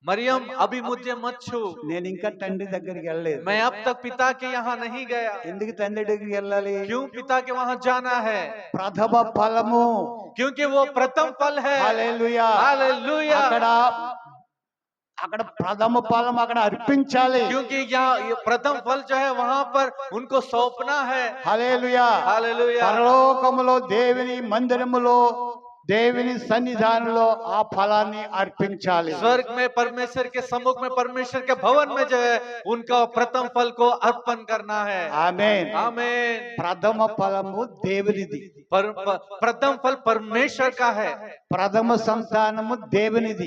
Speaker 1: मरियम अभी मुझे मत छू,
Speaker 2: నేను ఇంకా తండ్రి దగ్గరికి వెళ్ళలేదు.
Speaker 1: मैं अब तक पिता के यहाँ नहीं गया।
Speaker 2: ఎందుకు తండ్రి దగ్గరికి వెళ్ళాలి?
Speaker 1: क्यों पिता के वहाँ जाना है?
Speaker 2: ప్రథమ ఫలము.
Speaker 1: क्योंकि वो प्रथम फल है।
Speaker 2: హల్లెలూయా.
Speaker 1: हालेलुया।
Speaker 2: అక్కడ ప్రథమ ఫలం అక్కడ అర్పించాలి.
Speaker 1: क्योंकि यहाँ ये प्रथम फल जो है वहाँ पर उनको सौंपना है।
Speaker 2: హల్లెలూయా.
Speaker 1: हालेलुया।
Speaker 2: పరలోకములో దేవుని మందిరములో దేవుని సన్నిధానంలో ఆ ఫలాన్ని అర్పించాలి.
Speaker 1: स्वर्ग में परमेश्वर के सम्मुख में, परमेश्वर के भवन में जो है उनका प्रथम फल को अर्पण करना है।
Speaker 2: ఆమేన్.
Speaker 1: आमीन।
Speaker 2: ప్రథమ ఫలము దేవునిది.
Speaker 1: प्रथम फल परमेश्वर का है।
Speaker 2: ప్రథమ సంతానము దేవునిది.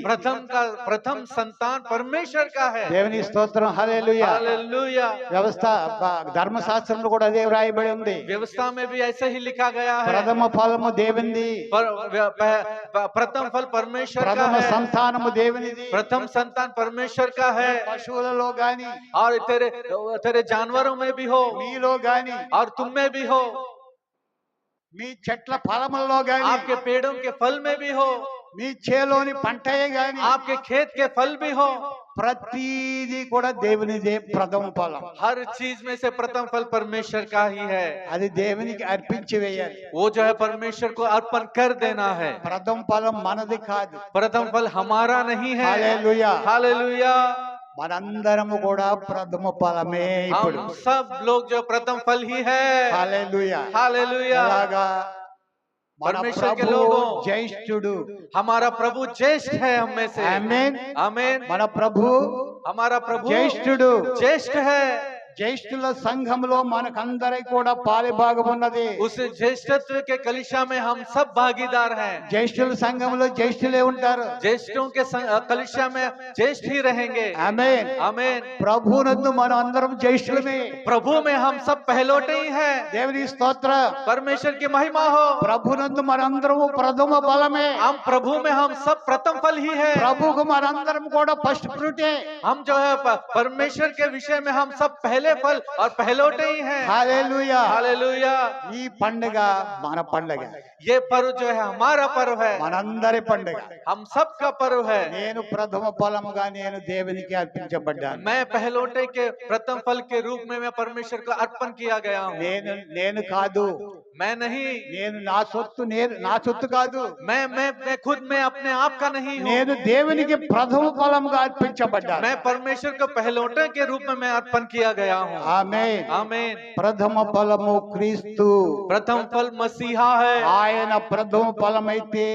Speaker 1: प्रथम संतान परमेश्वर का है।
Speaker 2: దేవుని స్తోత్రం. హల్లెలూయా.
Speaker 1: हालेलुया।
Speaker 2: వ్యవస్థ ధర్మశాస్త్రంలో కూడా అదే వ్రాయబడి ఉంది.
Speaker 1: व्यवस्था में भी ऐसे ही लिखा गया है।
Speaker 2: ప్రథమ ఫలము దేవునిది.
Speaker 1: प्रथम फल परमेश्वर का
Speaker 2: ప్రథమ
Speaker 1: है,
Speaker 2: సంతానము దేవునిది.
Speaker 1: प्रथम संतान परमेश्वर का है।
Speaker 2: పశువులలో గాని
Speaker 1: और तेरे तेरे जानवरों में भी हो
Speaker 2: మీలో గాని
Speaker 1: और तुम में भी हो,
Speaker 2: మీ చెట్ల ఫలములలో గాని
Speaker 1: आपके पेड़ों के फल में भी हो,
Speaker 2: మీ చేలోని పంటయే గాని
Speaker 1: आपके खेत के फल भी हो,
Speaker 2: ప్రతిదీ కూడా దేవునిదే ప్రథమ ఫలం.
Speaker 1: हर चीज में से प्रथम फल परमेश्वर का ही है।
Speaker 2: అది దేవునికి అర్పించి వేయాలి.
Speaker 1: वो जो है परमेश्वर को अर्पण कर देना है।
Speaker 2: ప్రథమ ఫలం మనది కాదు.
Speaker 1: प्रथम फल हमारा नहीं है।
Speaker 2: హల్లెలూయా.
Speaker 1: हालेलुया।
Speaker 2: మనందరము కూడా ప్రథమ ఫలమే ఇప్పుడు.
Speaker 1: हम सब लोग जो प्रथम फल ही है।
Speaker 2: హల్లెలూయా.
Speaker 1: हालेलुया।
Speaker 2: అలాగా మన
Speaker 1: परमेश्वर के
Speaker 2: ప్రభు
Speaker 1: लोगों,
Speaker 2: జ్యేష్ఠుడు.
Speaker 1: हमारा प्रभु ज्येष्ठ है हम में से।
Speaker 2: ఆమేన్.
Speaker 1: आमीन।
Speaker 2: మన ప్రభు
Speaker 1: हमारा प्रभु
Speaker 2: జ్యేష్ఠుడు.
Speaker 1: ज्येष्ठ है।
Speaker 2: జ్యేష్ఠుల సంఘంలో మనకందరికి కూడా పాలిభాగం ఉన్నది.
Speaker 1: उस ज्येष्ठत्व के कलिशा में हम सब भागीदार हैं।
Speaker 2: జ్యేష్ఠుల సంఘంలో జ్యేష్ఠులే ఉంటారు.
Speaker 1: ज्येष्ठों के कलिशा में ज्येष्ठ ही रहेंगे।
Speaker 2: ఆమేన్.
Speaker 1: आमीन।
Speaker 2: ప్రభునందు మనం అందరం జ్యేష్ఠులమే.
Speaker 1: प्रभु में हम सब पहलौठे ही हैं।
Speaker 2: దేవుని స్తోత్ర.
Speaker 1: परमेश्वर की महिमा हो।
Speaker 2: ప్రభునందు మనందరము ప్రథమ ఫలమే.
Speaker 1: हम प्रभु में हम सब प्रथम फल ही है।
Speaker 2: ప్రభుకు మనందరం కూడా ఫస్ట్ ఫ్రూటే.
Speaker 1: हम जो है परमेश्वर के विषय में हम सब पहले फल और पहलौठे ही हैं।
Speaker 2: హల్లెలూయా.
Speaker 1: हालेलुया।
Speaker 2: ఈ పండుగ మన పండుగ.
Speaker 1: ये पर्व जो है हमारा पर्व है,
Speaker 2: మనందరి పండుగ.
Speaker 1: हम सब का पर्व है।
Speaker 2: నేను ప్రథమ ఫలముగా నేను దేవునికి అర్పించబడ్డాను.
Speaker 1: मैं पहलौठे के प्रथम फल के रूप में मैं परमेश्वर को अर्पण किया गया हूँ।
Speaker 2: నేను కాదు.
Speaker 1: मैं नहीं,
Speaker 2: నేను నా సొత్తు కాదు.
Speaker 1: मैं खुद में अपने आप का नहीं हूँ।
Speaker 2: నేను దేవునికి ప్రథమ ఫలముగా అర్పించబడ్డాను.
Speaker 1: मैं परमेश्वर को पहलौठे के रूप में मैं अर्पण किया गया हूँ।
Speaker 2: ఆమేన్.
Speaker 1: आमीन।
Speaker 2: ప్రథమ ఫలము క్రీస్తు.
Speaker 1: प्रथम फल मसीहा है।
Speaker 2: ఆయన ప్రథమ ఫలమైతే,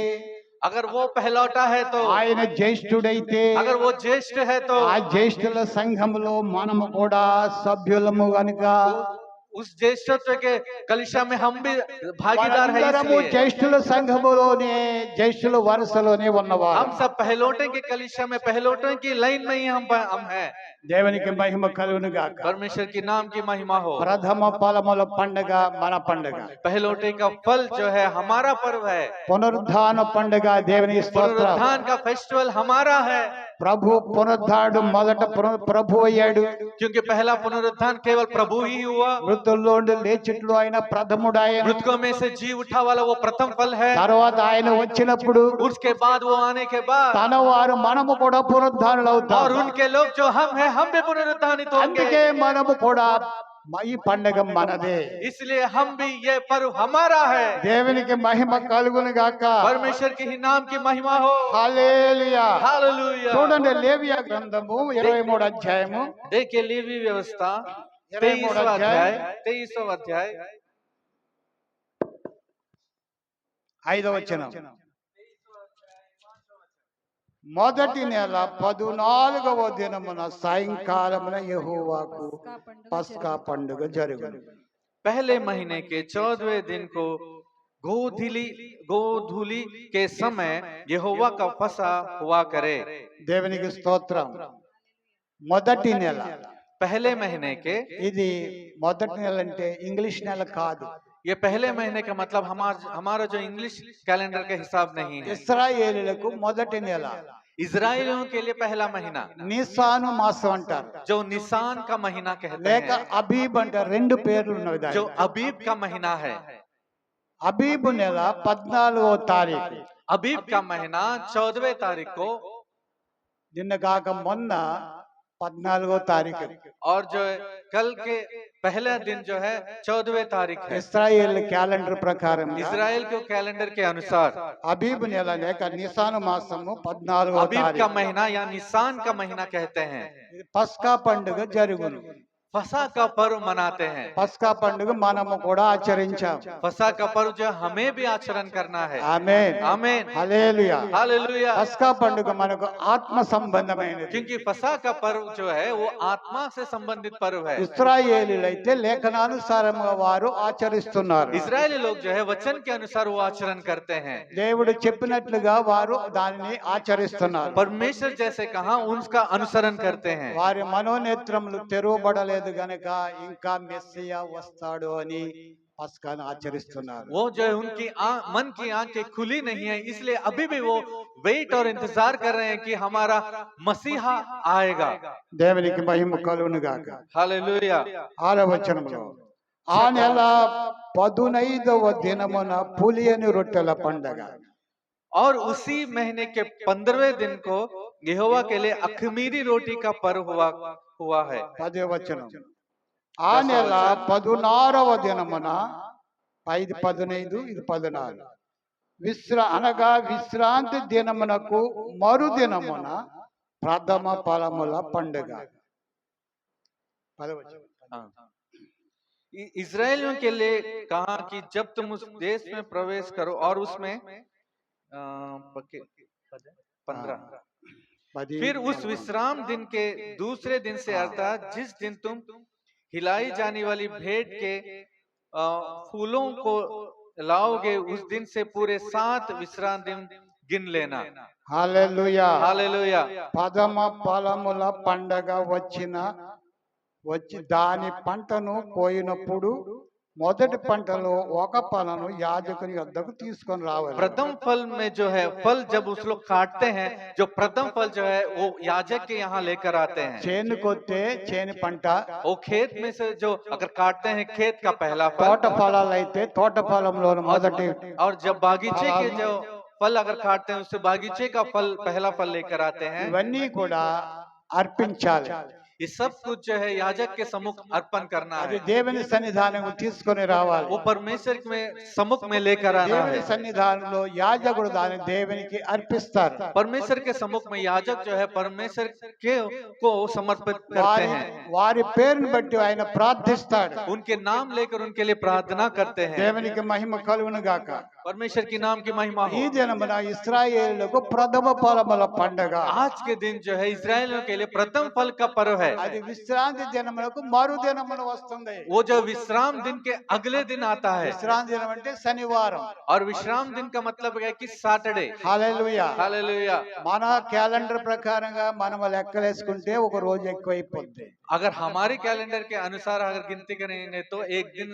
Speaker 1: अगर वो पहलौठा है तो,
Speaker 2: ఆయన జ్యేష్ఠుడైతే,
Speaker 1: अगर वो ज्येष्ठ है तो,
Speaker 2: ఆ జ్యేష్ఠుల సంఘములో మనము కూడా సభ్యులము గనుక
Speaker 1: उस ज्येष्ठत्व के कलिशा में हम भी भागीदार है।
Speaker 2: మనందరము
Speaker 1: इसलिए
Speaker 2: జ్యేష్ఠుల సంఘములోనే జ్యేష్ఠుల వరుసలోనే ఉన్నవారు.
Speaker 1: हम सब पहलौठे के कलिशा में, पहलौठे की लाइन में ही हम हैं।
Speaker 2: దేవునికి మహిమ కలుగును గాక.
Speaker 1: परमेश्वर की नाम की महिमा हो।
Speaker 2: ప్రథమ ఫలముల పండుగ మన పండుగ.
Speaker 1: पहलौठे का फल जो है हमारा पर्व है।
Speaker 2: పునరుద్ధాన పండుగ దేవుని స్తోత్రం.
Speaker 1: पुनरुत्थान का फेस्टिवल हमारा है।
Speaker 2: ప్రభు పునరుద్ధాడు మొదట ప్రభు అయ్యాడు.
Speaker 1: क्योंकि पहला पुनरुत्थान केवल प्रभु ही हुआ।
Speaker 2: మృతుల్లో నుండి లేచిట్లు ఆయన ప్రథముడు ఆయన.
Speaker 1: मृतकों में से जी उठा वाला वो प्रथम फल है।
Speaker 2: తర్వాత ఆయన వచ్చినప్పుడు
Speaker 1: उसके बाद वो आने के बाद
Speaker 2: తన వారు మనము కూడా పునరుద్ధానులు
Speaker 1: और
Speaker 2: అవుతారు.
Speaker 1: उनके लोग जो हम हैं, हम भी पुनरुत्थानित
Speaker 2: అందుకే
Speaker 1: होंगे।
Speaker 2: మనము కూడా ఈ పండుగ మనదే.
Speaker 1: इसलिए हम भी, ये पर्व हमारा है।
Speaker 2: దేవునికి మహిమ కలుగును గాక.
Speaker 1: परमेश्वर के ही नाम की महिमा हो।
Speaker 2: హల్లెలూయా.
Speaker 1: हालेलुया।
Speaker 2: చూడండి లేవియా గ్రంథము 23వ అధ్యాయము
Speaker 1: देखिए लेवी व्यवस्था
Speaker 2: 23वां
Speaker 1: 23वां
Speaker 2: अध्याय।
Speaker 1: अध्याय 23वां अध्याय
Speaker 2: 5వ వచనం. మొదటి నెల 14వ దినమున సాయంకాలమున యెహోవాకు పస్కా పండుగ జరుగును.
Speaker 1: पहले महीने के 14वें दिन को गोधूली के समय यहोवा का फसा हुआ करे।
Speaker 2: దేవునికి స్తోత్రం. మొదటి నెల.
Speaker 1: पहले महीने के,
Speaker 2: ఇది మొదటి నెల అంటే ఇంగ్లీష్ నెల కాదు.
Speaker 1: ये पहले महीने का मतलब हमारा जो इंग्लिश कैलेंडर के हिसाब नहीं है।
Speaker 2: ఇశ్రాయేలీలకు మొదటి నెల.
Speaker 1: इजराइलियों के लिए पहला महीना
Speaker 2: నిసాను మాసం అంటారు.
Speaker 1: जो निसान का महीना कहते
Speaker 2: లేక
Speaker 1: हैं,
Speaker 2: అబీబ్ అంటారు. రెండు పేర్లు ఉన్నవి
Speaker 1: जो
Speaker 2: దానికి.
Speaker 1: अबीब का महीना है।
Speaker 2: అబీబు నెల 14వ తారీఖు.
Speaker 1: अबीब का महीना 14वें तारीख को,
Speaker 2: నిన్న కాక మొన్న 14వ తారీఖు.
Speaker 1: और जो कल के पहला दिन जो है 14वें तारीख है।
Speaker 2: ఇశ్రాయేల్ క్యాలెండర్ ప్రకారం
Speaker 1: इजराइल के कैलेंडर के अनुसार
Speaker 2: అబీబు నెల లేక నిసాను మాసము 14వ
Speaker 1: अबीब का
Speaker 2: తారీఖు.
Speaker 1: महीना या निसान का महीना कहते हैं।
Speaker 2: పస్కా పండుగ జరుగును.
Speaker 1: फसा का पर्व मनाते हैं।
Speaker 2: పస్కా పండుగ మనము కూడా ఆచరించాం.
Speaker 1: फसा का पर्व जो हमें भी आचरण करना है।
Speaker 2: ఆమేన్.
Speaker 1: आमीन।
Speaker 2: హల్లెలూయా.
Speaker 1: हालेलुया।
Speaker 2: పస్కా పండుగ మనకు ఆత్మ సంబంధమైనది.
Speaker 1: क्योंकि फसा का पर्व जो है वो आत्मा से संबंधित पर्व है।
Speaker 2: ఇశ్రాయేలీలైతే లేఖనానుసారంగా వారు ఆచరిస్తున్నారు.
Speaker 1: इजरायली लोग जो है वचन के अनुसार वो आचरण करते हैं।
Speaker 2: దేవుడు చెప్పినట్లుగా వారు దానిని ఆచరిస్తున్నారు.
Speaker 1: परमेश्वर जैसे कहा उसका अनुसरण करते हैं।
Speaker 2: వారి మనోనేత్రములు తెరవబడలేదు గనక ఇంకా మెస్సియా వస్తాడు అని పస్కాను ఆచరిస్తున్నారు.
Speaker 1: वो जो है उनकी मन की आंखें खुली नहीं है, इसलिए अभी भी वो वेट और इंतजार कर रहे हैं कि हमारा मसीहा आएगा।
Speaker 2: దేవునికి మహిమ కలుగును గాక.
Speaker 1: हालेलुया।
Speaker 2: 6వ వచనంలో ఆ నెల 15వ దినమున పులియని రొట్టెల పండగ.
Speaker 1: और उसी महीने के 15वें दिन को यहोवा के लिए अखमीरी रोटी का पर्व हुआ है।
Speaker 2: 10వ వచనం ఆ నెల 16వ దినమున 15 ఇది 14 అనగా విశ్రాంతి దినమునకు మరుదినమున ప్రథమ ఫలముల పండుగ. 10వ వచనం.
Speaker 1: हाँ। इस्राएलियों के लिए कहा कि जब तुम उस देश में प्रवेश करो और उसमें 15
Speaker 2: 10
Speaker 1: फिर उस विश्राम दिन के दूसरे दिन से अर्थात जिस दिन तुम हिलाई जाने वाली भेंट के फूलों को लाओगे उस दिन से पूरे 7 विश्राम दिन गिन लेना।
Speaker 2: హల్లెలూయా.
Speaker 1: हालेलुया।
Speaker 2: ప్రథమ ఫలముల పండగ వచ్చి దాని పంటను కోయినప్పుడు మొదటి పంటలో ఒక ఫలను యాజకుని వద్దకు తీసుకొని రావాలి.
Speaker 1: प्रथम फल में जो है फल जब उस लोग काटते हैं, जो प्रथम फल जो है वो याजक के यहाँ लेकर आते हैं।
Speaker 2: చేనుకొస్తే చేను పంట,
Speaker 1: वो खेत में से जो अगर काटते हैं खेत का पहला फल,
Speaker 2: తోట ఫలాలు అయితే తోట ఫలంలో మొదటి
Speaker 1: और जब बागीचे के जो फल अगर काटते हैं उससे बागीचे का फल पहला फल लेकर आते हैं।
Speaker 2: ఇవన్నీ కూడా అర్పించాలి.
Speaker 1: ये सब कुछ जो है याजक के सम्मुख अर्पण करना
Speaker 2: అది
Speaker 1: है,
Speaker 2: దేవుని సన్నిధానం తీసుకొని రావాలి.
Speaker 1: वो परमेश्वर में सम्मुख में लेकर आना
Speaker 2: దేవుని
Speaker 1: है।
Speaker 2: సన్నిధానంలో యాజకుడు దాన్ని దేవునికి అర్పిస్తారు.
Speaker 1: परमेश्वर के सम्मुख में याजक जो है परमेश्वर के को समर्पित करते
Speaker 2: వారి
Speaker 1: हैं,
Speaker 2: వారి పేరును బట్టి ఆయన ప్రార్థిస్తాడు.
Speaker 1: उनके नाम लेकर उनके लिए प्रार्थना करते हैं।
Speaker 2: దేవునికి మహిమ కలుగును గాక.
Speaker 1: परमेश्वर की नाम की महिमा
Speaker 2: ఈ
Speaker 1: हो।
Speaker 2: దినమున ఇశ్రాయేలులకు ప్రథమ ఫలముల పండగ.
Speaker 1: आज के दिन जो है इस्राएलियों के लिए प्रथम फल का पर्व है।
Speaker 2: అది విశ్రాంతి దినములకు మరు దినమున వస్తుంది.
Speaker 1: वो जो विश्राम दिन के अगले दिन आता है,
Speaker 2: విశ్రాంతి దినం అంటే శనివారం.
Speaker 1: और विश्राम दिन का मतलब है कि सैटरडे।
Speaker 2: హల్లెలూయా.
Speaker 1: हालेलुया।
Speaker 2: మన క్యాలెండర్ ప్రకారంగా మనం లెక్కలేసుకుంటే ఒక రోజు ఎక్కువైపోద్ది.
Speaker 1: अगर हमारे कैलेंडर के अनुसार अगर गिनती करेंगे तो एक दिन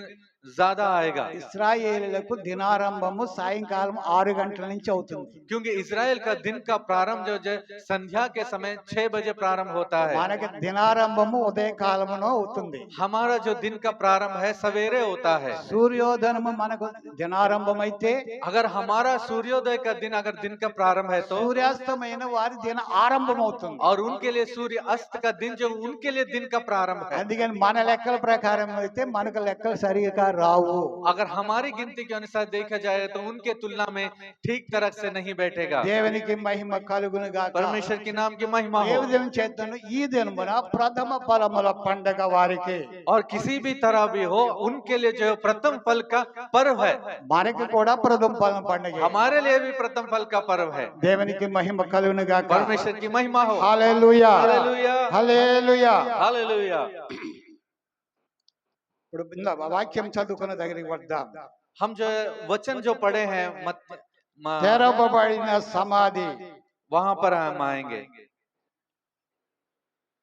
Speaker 1: ज्यादा आएगा,
Speaker 2: ఇశ్రాయేలులకు దినారంభము సాయంకాలం 6 గంటల నుంచి అవుతుంది.
Speaker 1: क्योंकि इजराइल का दिन का प्रारंभ जो संध्या के समय 6 बजे प्रारंभ होता है।
Speaker 2: మనకి దినారంభము ఉదయకాలమున అవుతుంది.
Speaker 1: हमारा जो दिन का प्रारंभ है सवेरे होता है।
Speaker 2: సూర్యోదయము మనకు దినారంభం అయితే
Speaker 1: अगर हमारा सूर्योदय का दिन अगर दिन का प्रारंभ है तो,
Speaker 2: సూర్యాస్తమైన వారి దిన ఆరంభం అవుతుంది.
Speaker 1: और उनके लिए सूर्य अस्त का दिन जो उनके लिए दिन का प्रारंभ है।
Speaker 2: అందుకని మన లెక్కల ప్రకారం అయితే మనకు లెక్కలు సరిగా రావు.
Speaker 1: अगर हमारी गिनती के अनुसार देखा जाए तो उनके तुलना में ठीक तरह से नहीं बैठेगा।
Speaker 2: దేవునికి మహిమ కలుగును గాక.
Speaker 1: परमेश्वर के नाम की महिमा हो।
Speaker 2: దేవుని చేతను ఈ దినమున ప్రథమ ఫలముల పండగ వారికి.
Speaker 1: और किसी भी तरह भी हो उनके लिए जो प्रथम फल का पर्व है,
Speaker 2: మనకి కూడా ప్రథమ ఫలం పండగ.
Speaker 1: हमारे लिए भी प्रथम फल का पर्व है।
Speaker 2: దేవునికి మహిమ కలుగును గాక.
Speaker 1: परमेश्वर की महिमा हो।
Speaker 2: హల్లెలూయా.
Speaker 1: हालेलुया।
Speaker 2: హల్లెలూయా.
Speaker 1: हालेलुया।
Speaker 2: ఇప్పుడు వాక్యం చదువుకున్న దగ్గరికి వద్దాం.
Speaker 1: हम जो वचन जो पढ़े हैं
Speaker 2: తెరవబడిన సమాధి.
Speaker 1: वहां पर हम आएंगे।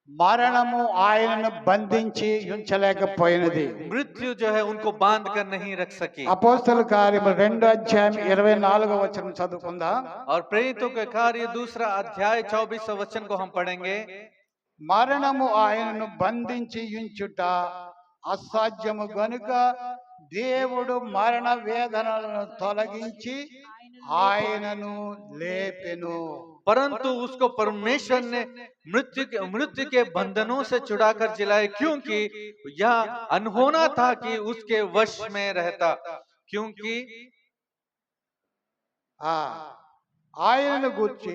Speaker 2: మరణము ఆయనను బంధించి ఉంచలేకపోయినది.
Speaker 1: मृत्यु जो है उनको बांध कर नहीं रख सकी।
Speaker 2: అపోస్తల కార్యములు 2వ అధ్యాయం 24వ వచనం చదువుకుందాం.
Speaker 1: और प्रेरितों के कार्य 2 अध्याय 24 वचन को हम पढ़ेंगे।
Speaker 2: మరణము ఆయనను బంధించి ఉంచుట అసాధ్యము గనుక దేవుడు మరణ వేదనలను తొలగించి ఆయనను లేపెను.
Speaker 1: परंतु उसको परमेश्वर ने मृत्यु के बंधनों से छुड़ाकर जिलाए, क्योंकि यह अनहोना था कि उसके वश में रहता। क्योंकि
Speaker 2: ఆయనను గూర్చి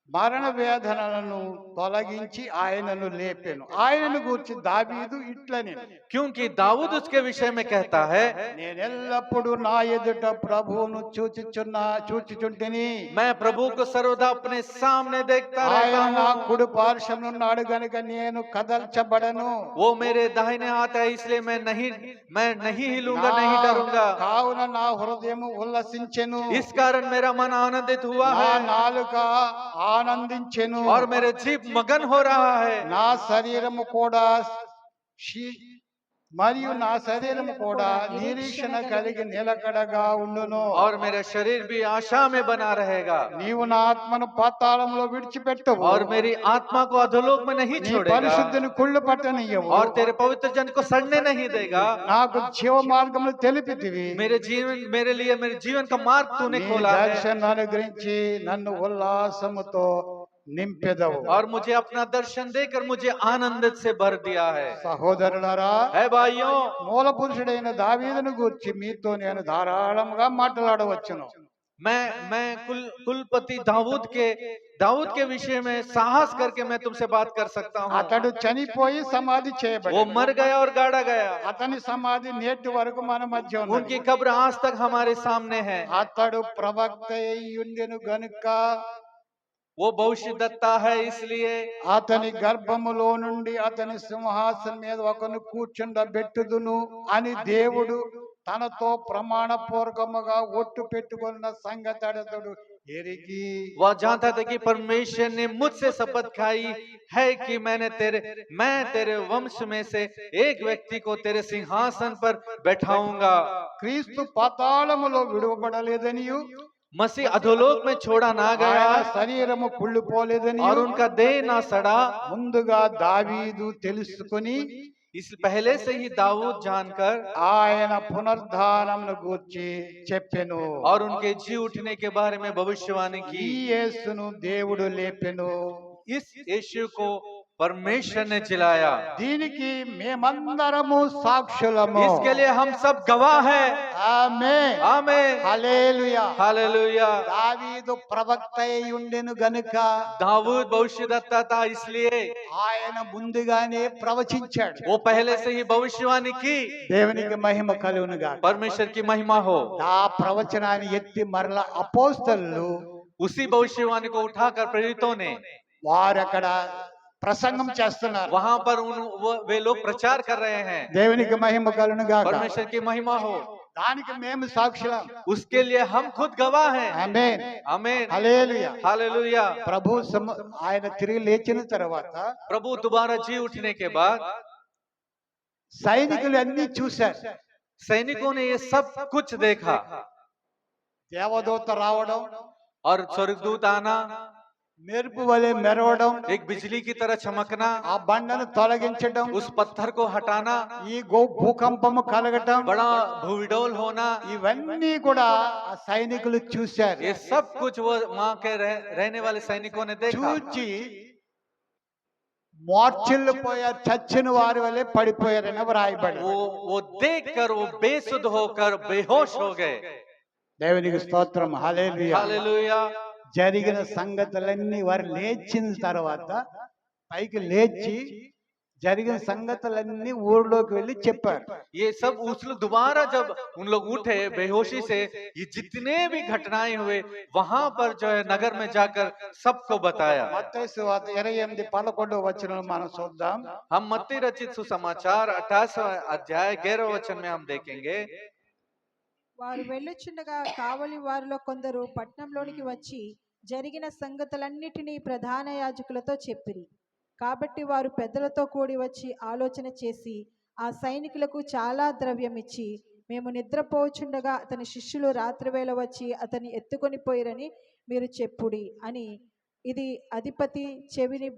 Speaker 2: మరణ వేదనలను తొలగించి ఆయనను లేపెను. ఆయనను గూర్చి దావీదు ఇట్లని,
Speaker 1: क्योंकि दाऊद उसके विषय में कहता है,
Speaker 2: నేనెల్లప్పుడు నా ఎదుట ప్రభువును చూచుచుంటిని.
Speaker 1: मैं प्रभु को सर्वदा अपने सामने देखता
Speaker 2: ఆయన
Speaker 1: रहता
Speaker 2: నా
Speaker 1: हूँ।
Speaker 2: కుడి పార్శ్వమునున్నాడు గనుక నేను కదల్చబడను.
Speaker 1: वो मेरे दाहिने हाथ है, इसलिए मैं नहीं हिलूंगा, नहीं डरूंगा।
Speaker 2: కావున నా హృదయము ఉల్లసించెను.
Speaker 1: इस कारण मेरा मन आनंदित हुआ
Speaker 2: నా
Speaker 1: है
Speaker 2: నాలుక ఆనందించెను.
Speaker 1: और मेरे जीभ मगन हो रहा है।
Speaker 2: నా శరీరము కూడా మరియు నా శరీరము కూడా నిరీక్షణ కలిగి నిలకడగా ఉండును.
Speaker 1: और मेरा शरीर भी आशा में बना रहेगा
Speaker 2: నీవు నా ఆత్మను పాతాళంలో విడిచిపెట్టవు,
Speaker 1: और मेरी आत्मा को अधोलोक में नहीं
Speaker 2: నీ
Speaker 1: छोड़ेगा
Speaker 2: పరిశుద్ధిని కుళ్ళు పట్టనీయవు,
Speaker 1: और तेरे पवित्र जन को सड़ने नहीं देगा।
Speaker 2: నాకు జీవ మార్గములు తెలిపితివి,
Speaker 1: मेरे लिए मेरे जीवन का मार्ग तूने
Speaker 2: నీ
Speaker 1: खोला है
Speaker 2: దర్శనం అనుగ్రహించి నన్ను ఉల్లాసముతో నింపెదవు.
Speaker 1: और मुझे अपना दर्शन देकर मुझे आनंदित से भर दिया है।
Speaker 2: సహోదరులారా,
Speaker 1: है भाइयों,
Speaker 2: మూల పురుషుడైన దావీదును గూర్చి మీతో నేను ధారాళంగా మాట్లాడవచ్చును.
Speaker 1: मैं कुलपति दाऊद के विषय में साहस करके मैं तुमसे बात कर सकता हूँ।
Speaker 2: అతడు చనిపోయి సమాధి
Speaker 1: वो
Speaker 2: చేయబడి,
Speaker 1: मर गया और गाड़ा गया,
Speaker 2: అతని సమాధి నేటి వరకు మన మధ్య ఉన్నది.
Speaker 1: उनकी कब्र आज तक हमारे सामने है।
Speaker 2: అతడు ప్రవక్త అయ్యుండెను గనుక
Speaker 1: वो भविष्यद्वक्ता है, इसलिए
Speaker 2: అతని గర్భములో నుండి అతని సింహాసనం మీద ఒకను కూర్చుండబెట్టుదును అని దేవుడు తనతో ప్రమాణపూర్వకముగా ఒట్టు పెట్టుకున్న సంగతి అతడు ఎరిగి,
Speaker 1: वह जानता था कि परमेश्वर ने मुझसे शपथ खाई है कि मैं तेरे वंश में से एक व्यक्ति को तेरे सिंहासन पर बैठाऊंगा।
Speaker 2: క్రీస్తు పాతాళములో విడువబడలేదనియు,
Speaker 1: मसीह अधोलोक में छोड़ा ना
Speaker 2: ఆయన
Speaker 1: गया
Speaker 2: శరీరము కుళ్ళిపోలేదని
Speaker 1: और उनका देह ना सड़ा।
Speaker 2: ముందుగా దావీదు తెలుసుకొని
Speaker 1: इस पहले से ही दाऊद जानकर
Speaker 2: ఆయన పునరుద్ధానమును గూర్చి చెప్పెను.
Speaker 1: और उनके जी उठने के बारे में भविष्यवाणी
Speaker 2: ఈ
Speaker 1: की।
Speaker 2: యేసును దేవుడు లేపెను,
Speaker 1: इस यीशु को परमेश्वर ने जिलाया।
Speaker 2: దీనికి మేమందరము సాక్షులము.
Speaker 1: इसके लिए हम सब गवाह हैं।
Speaker 2: ఆమేన్,
Speaker 1: आमीन,
Speaker 2: హల్లెలూయా.
Speaker 1: हालेलुया।
Speaker 2: దావీదు ప్రవక్త అయి ఉండెను గనుక
Speaker 1: दाऊद भविष्यद्वक्ता था, इसलिए
Speaker 2: ఆయన ముందుగానే ప్రవచించాడు.
Speaker 1: वो पहले से ही भविष्यवाणी की।
Speaker 2: దేవునికి మహిమ కలుగును గాక.
Speaker 1: परमेश्वर की महिमा हो।
Speaker 2: ఆ ప్రవచనాన్ని ఎత్తి మరల అపోస్తలులు
Speaker 1: उसी भविष्यवाणी को उठाकर प्रेरितों ने
Speaker 2: వారు అక్కడ ప్రసంగం చేస్తున్నారు.
Speaker 1: वहां पर वे लोग प्रचार कर रहे हैं।
Speaker 2: దేవునికి మహిమ కలుగును గాక.
Speaker 1: परमेश्वर की महिमा हो,
Speaker 2: దానికి మేము సాక్షులం.
Speaker 1: उसके लिए हम खुद गवाह हैं।
Speaker 2: ఆమేన్,
Speaker 1: आमीन,
Speaker 2: హల్లెలూయా.
Speaker 1: हालेलुया।
Speaker 2: ప్రభు ఆయన తిరిగి లేచిన తర్వాత
Speaker 1: प्रभु दोबारा जी उठने के बाद
Speaker 2: సైనికులు అన్ని చూశారు.
Speaker 1: सैनिकों ने ये सब कुछ देखा
Speaker 2: దేవదూత రావడం,
Speaker 1: और स्वर्गदूत आना,
Speaker 2: మెరుపు వలె మెరవడం,
Speaker 1: एक बिजली की तरह चमकना,
Speaker 2: ఆ బండను తొలగించడం,
Speaker 1: उस पत्थर को हटाना,
Speaker 2: ఈ భూకంపము కలగటం,
Speaker 1: बड़ा भूविडोल होना,
Speaker 2: ఇవన్నీ కూడా ఆ సైనికులు చూశారు.
Speaker 1: ये सब कुछ वो वहां के रहने वाले सैनिकों ने देखा।
Speaker 2: చూచి మార్చిల్లు పోయారు, చచ్చిన వారి వలె పడిపోయారని వ్రాయబడి.
Speaker 1: वो देखकर वो बेसुध होकर बेहोश हो गए।
Speaker 2: దేవునికి స్తోత్రం, హల్లెలూయా.
Speaker 1: हालेलुया।
Speaker 2: జరిగిన సంగతులన్నీ వారు లేచిన తర్వాత పైకి లేచి జరిగిన సంగతులన్నీ ఊర్లోకి వెళ్ళి చెప్పారు.
Speaker 1: ये सब दोबारा जब उन लोग उठे बेहोशी से, ये जितने भी घटनाएं हुए वहां पर जो है नगर में जाकर सबको बताया।
Speaker 2: మత్తయి సువార్త 28:11 వచనం మనం చూద్దాం.
Speaker 1: हम मत्ती रचित सुसमाचार 28वां अध्याय 11वें वचन में हम देखेंगे।
Speaker 3: వారు వెళ్ళుచుండగా కావలి వారిలో కొందరు పట్టణంలోనికి వచ్చి జరిగిన సంగతులన్నిటినీ ప్రధాన యాజకులతో చెప్పిరి. కాబట్టి వారు పెద్దలతో కూడి వచ్చి ఆలోచన చేసి ఆ సైనికులకు చాలా ద్రవ్యం ఇచ్చి, మేము నిద్రపోచుండగా అతని శిష్యులు రాత్రివేళ వచ్చి అతన్ని ఎత్తుకొని పోయిరని మీరు చెప్పుడి అని. ఇది అధిపతి చెవిని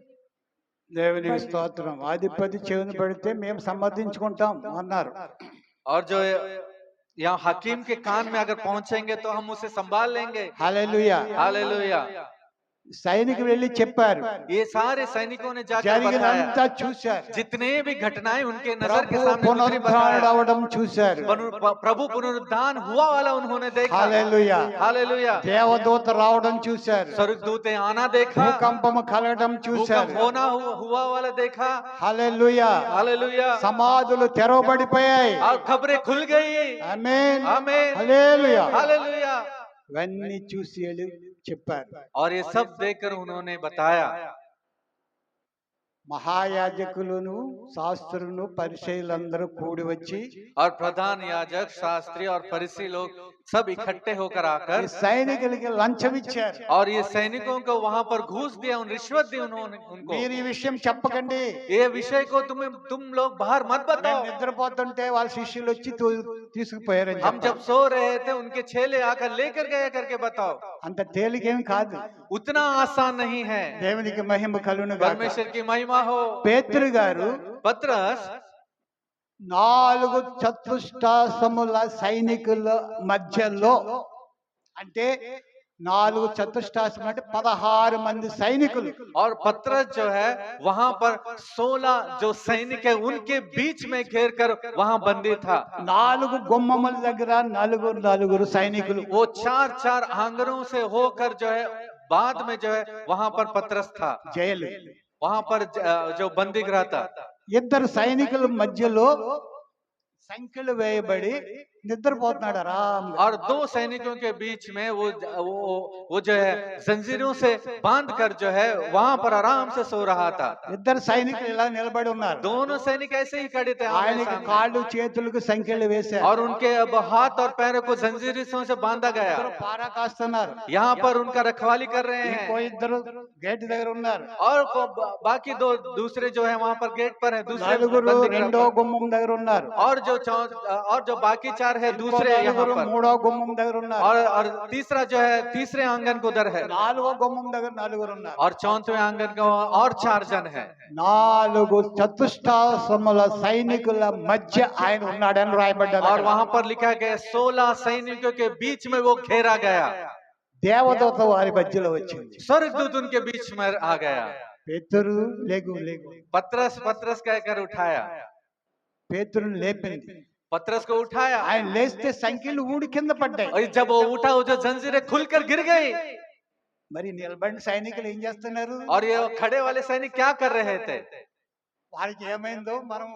Speaker 2: దేవునికి స్తోత్రం. అధిపతి చెవిని పడితే మేము సమర్థించుకుంటాం అన్నారు.
Speaker 1: और जो यहाँ हकीम के कान में अगर पहुंचेंगे तो हम उसे संभाल लेंगे।
Speaker 2: హల్లెలూయా.
Speaker 1: हालेलुया।
Speaker 2: సైనికులు వెళ్ళి చెప్పారు,
Speaker 1: ये सारे सैनिकों ने जाकर
Speaker 2: జరిగినంతా
Speaker 1: बताया,
Speaker 2: చూశారు.
Speaker 1: जितने भी घटनाएं उनके नजर के
Speaker 2: ప్రభు
Speaker 1: सामने गुजरी
Speaker 2: పునరుద్ధానుడు
Speaker 1: बताया।
Speaker 2: అవడం చూశారు.
Speaker 1: प्रभु पुनरुद्धान हुआ वाला उन्होंने देखा।
Speaker 2: హల్లెలూయా.
Speaker 1: हालेलुया।
Speaker 2: దేవదూత రావడం చూశారు.
Speaker 1: स्वर्गदूतें आना देखा,
Speaker 2: భూకంపము కలగడం చూశారు.
Speaker 1: भूकंप होना हुआ वाला देखा।
Speaker 2: హల్లెలూయా.
Speaker 1: हालेलुया।
Speaker 2: సమాధులు తెరవబడిపోయాయి.
Speaker 1: और खबरें खुल गई।
Speaker 2: ఆమేన్,
Speaker 1: आमीन,
Speaker 2: హల్లెలూయా.
Speaker 1: हालेलुया।
Speaker 2: ఇవన్నీ చూసి వెళ్ళి చెప్పారు.
Speaker 1: और ये सब देखकर उन्होंने बताया।
Speaker 2: మహాయాజకులను శాస్త్రులను పరిచయులందరూ కూడి వచ్చి
Speaker 1: और प्रधान याजक शास्त्री और फरीसी लोग सब इकट्ठे होकर
Speaker 2: ఈ
Speaker 1: आकर
Speaker 2: సైనికులకి లంచం ఇచ్చారు.
Speaker 1: और ये सैनिकों को वहां पर घूस दिया, उन रिश्वत दी उन्होंने उनको।
Speaker 2: మీరు ఈ విషయం చెప్పకండి.
Speaker 1: ये विषय को तुम लोग बाहर मत
Speaker 2: మేము
Speaker 1: बताओ।
Speaker 2: నిద్రపోతుంటే వాళ్ళ శిష్యులు వచ్చి తీసుకుపోయారని
Speaker 1: हम जब
Speaker 2: చెప్పారు.
Speaker 1: सो रहे थे उनके चेले आकर लेकर गए करके बताओ।
Speaker 2: అంత తేలికేం కాదు.
Speaker 1: उतना आसान नहीं है।
Speaker 2: దేవునికి మహిమ కలుగును గాక.
Speaker 1: परमेश्वर की महिमा हो।
Speaker 2: పేతురు గారు
Speaker 1: पतरस
Speaker 2: 4 చతుష్టాసముల సైనికుల మధ్యలో, అంటే 4 చతుష్టాసములు అంటే 16 మంది సైనికులు,
Speaker 1: और पतरस जो है वहां पर 16 जो सैनिक है उनके बीच में घेर कर वहां बंदी था।
Speaker 2: 4 గుమ్మముల దగ్గర నలుగురు సైనికులు.
Speaker 1: वो चार आंगनों से होकर जो है बाद में जो है वहां पर पतरस था,
Speaker 2: జైలు.
Speaker 1: वहां पर जो बंदी गृह था।
Speaker 2: ఇద్దరు సైనికుల మధ్యలో సంఖ్యలు వేయబడి నిద్రపోతున్నాడు ఆరాంగా.
Speaker 1: और 2 सैनिकों के बीच में वो जो है जंजीरों से बांध कर जो है वहां पर आराम से सो रहा था।
Speaker 2: ఇద్దరు సైనికులు ఇలా నిలబడి ఉన్నారు.
Speaker 1: दोनों सैनिक ऐसे ही खड़े थे आमने
Speaker 2: ఆయనకి
Speaker 1: सामने।
Speaker 2: కాళ్ళు చేతులకు సంఖ్యలు వేశారు.
Speaker 1: और उनके अब हाथ और पैरों को जंजीरों से बांधा गया।
Speaker 2: ఇద్దరు పారా కాస్తున్నారు.
Speaker 1: यहाँ पर उनका रखवाली कर रहे
Speaker 2: ఇంకో
Speaker 1: हैं।
Speaker 2: ఇద్దరు గేట్ దగ్గర ఉన్నారు.
Speaker 1: और बाकी 2 दूसरे जो है वहां पर गेट पर है, दूसरे
Speaker 2: నలుగురు
Speaker 1: बंदी गृह
Speaker 2: రెండో
Speaker 1: पर।
Speaker 2: గుమ్మం దగ్గర ఉన్నారు.
Speaker 1: और जो बाकी 4 है
Speaker 2: ఇంకో
Speaker 1: दूसरे यहाँ
Speaker 2: నలుగురు
Speaker 1: पर।
Speaker 2: మూడో గుమ్మం దగ్గర ఉన్నారు.
Speaker 1: और तीसरा जो है तीसरे आंगन को उधर है।
Speaker 2: నాలుగో గుమ్మం దగ్గర నలుగురు ఉన్నారు.
Speaker 1: और 4वें आंगन का और 4 जन है।
Speaker 2: 4 చతుష్టాసముల సైనికుల మధ్య ఆయన ఉన్నాడని రాయబడ్డారు.
Speaker 1: और वहां पर लिखा गया 16 सैनिकों के बीच में वो घेरा गया।
Speaker 2: దేవదూత వారి మధ్యలో వచ్చింది.
Speaker 1: स्वर्गदूत उनके बीच में आ गया।
Speaker 2: పేతురు లేగు లేగు.
Speaker 1: पतरस कहकर उठाया,
Speaker 2: పేతురుని లేపింది.
Speaker 1: पतरस को उठाया।
Speaker 2: ఆయన లేస్తే సంఖ్యలు ఊడి కింద పడ్డాయి.
Speaker 1: और जब वो उठा वो जो जंजीरें खुलकर गिर गई।
Speaker 2: మరి నిలబడిన సైనికులు ఏం చేస్తున్నారు?
Speaker 1: और ये खड़े वाले सैनिक क्या कर रहे थे?
Speaker 2: వారికి ఏమైందో మనం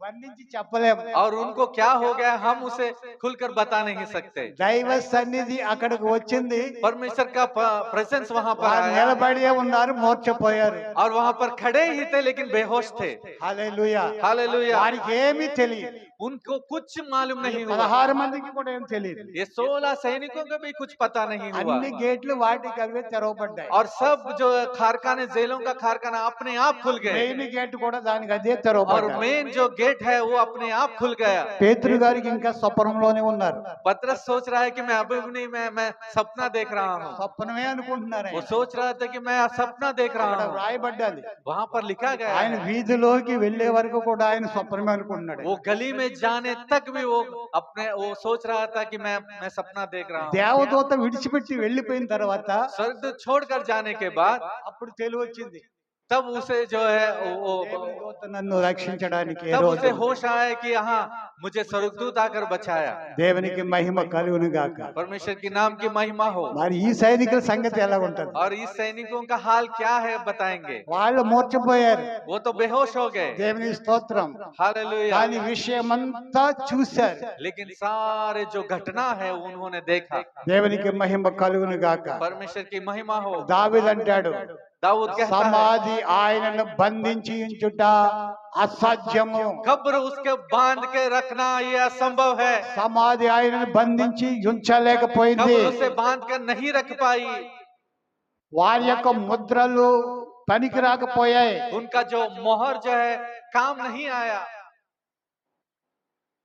Speaker 2: వర్ణించి చెప్పలేము.
Speaker 1: और उनको क्या हो गया हम उसे खुलकर बता नहीं सकते।
Speaker 2: దైవ సన్నిధి అక్కడికి వచ్చింది.
Speaker 1: परमेश्वर का प्रेजेंस वहां पर
Speaker 2: వారు
Speaker 1: आया।
Speaker 2: నిలబడే ఉన్నారు, మూర్ఛపోయారు.
Speaker 1: और वहां पर खड़े ही थे लेकिन बेहोश थे।
Speaker 2: హల్లెలూయా.
Speaker 1: हालेलुया।
Speaker 2: వారికి ఏమీ తెలియదు.
Speaker 1: उनको कुछ मालूम नहीं हुआ।
Speaker 2: 16 మందికి కూడా ఏం తెలియదు.
Speaker 1: ये 16 सैनिकों को भी कुछ पता नहीं हुआ।
Speaker 2: అన్ని గేట్లు వాటికి అవే తెరవబడ్డాయి.
Speaker 1: और सब जो खारखाने जेलों का खारखाना अपने आप खुल गए।
Speaker 2: మెయిన్ గేట్ కూడా దానికి అదే
Speaker 1: और
Speaker 2: తెరవబడ్డాయి.
Speaker 1: मेन जो गेट है वो अपने आप खुल गया।
Speaker 2: పేతురు గారికి ఇంకా స్వప్నంలోనే ఉన్నారు.
Speaker 1: पतरस सोच रहा है कि मैं अभी नहीं, मैं सपना देख रहा हूँ।
Speaker 2: స్వప్నమే అనుకుంటున్నారు.
Speaker 1: वो सोच रहा था कि मैं सपना देख
Speaker 2: అక్కడ
Speaker 1: रहा हूँ।
Speaker 2: రాయబడ్డది.
Speaker 1: वहां पर लिखा गया
Speaker 2: ఆయన
Speaker 1: है।
Speaker 2: వీధిలోకి వెళ్లే వరకు కూడా ఆయన స్వప్నమే అనుకుంటున్నాడు.
Speaker 1: वो गली में जाने तक भी वो सोच रहा था कि मैं सपना देख रहा हूँ।
Speaker 2: దేవదూత విడిచిపెట్టి వెళ్ళిపోయిన తర్వాత
Speaker 1: स्वर्गदूत छोड़कर जाने के बाद
Speaker 2: అప్పుడు తెలివి వచ్చింది.
Speaker 1: तब उसे जो है
Speaker 2: దేవుని దూత నన్ను రక్షించడానికి
Speaker 1: तब उसे होश आया कि हाँ मुझे स्वर्गदूत आकर बचाया।
Speaker 2: దేవునికి మహిమ కలుగును గాక.
Speaker 1: परमेश्वर की नाम की महिमा हो।
Speaker 2: మరి ఈ సైనికుల సంగతి ఎలా ఉంటది?
Speaker 1: और इस सैनिकों का हाल क्या है बताएंगे।
Speaker 2: వాళ్ళు మూర్ఛపోయారు.
Speaker 1: वो तो बेहोश हो गए।
Speaker 2: దేవుని స్తోత్రం.
Speaker 1: हालेलुया।
Speaker 2: కానీ విషయమంతా చూశారు.
Speaker 1: लेकिन सारे जो घटना है उन्होंने देखा।
Speaker 2: దేవునికి మహిమ కలుగును గాక.
Speaker 1: परमेश्वर की महिमा हो।
Speaker 2: దావీదు అంటాడు,
Speaker 1: दाऊद कहता है
Speaker 2: సమాధి ఆయనను బంధించి ఉంచుట అసాధ్యము.
Speaker 1: कब्र उसके बांध के रखना ये असंभव है।
Speaker 2: సమాధి ఆయనను బంధించి ఉంచలేకపోయింది.
Speaker 1: कब्र उसे बांध कर नहीं रख पाई।
Speaker 2: వారి యొక్క ముద్రలు పనికి రాకపోయాయి.
Speaker 1: उनका जो मोहर जो है काम नहीं आया।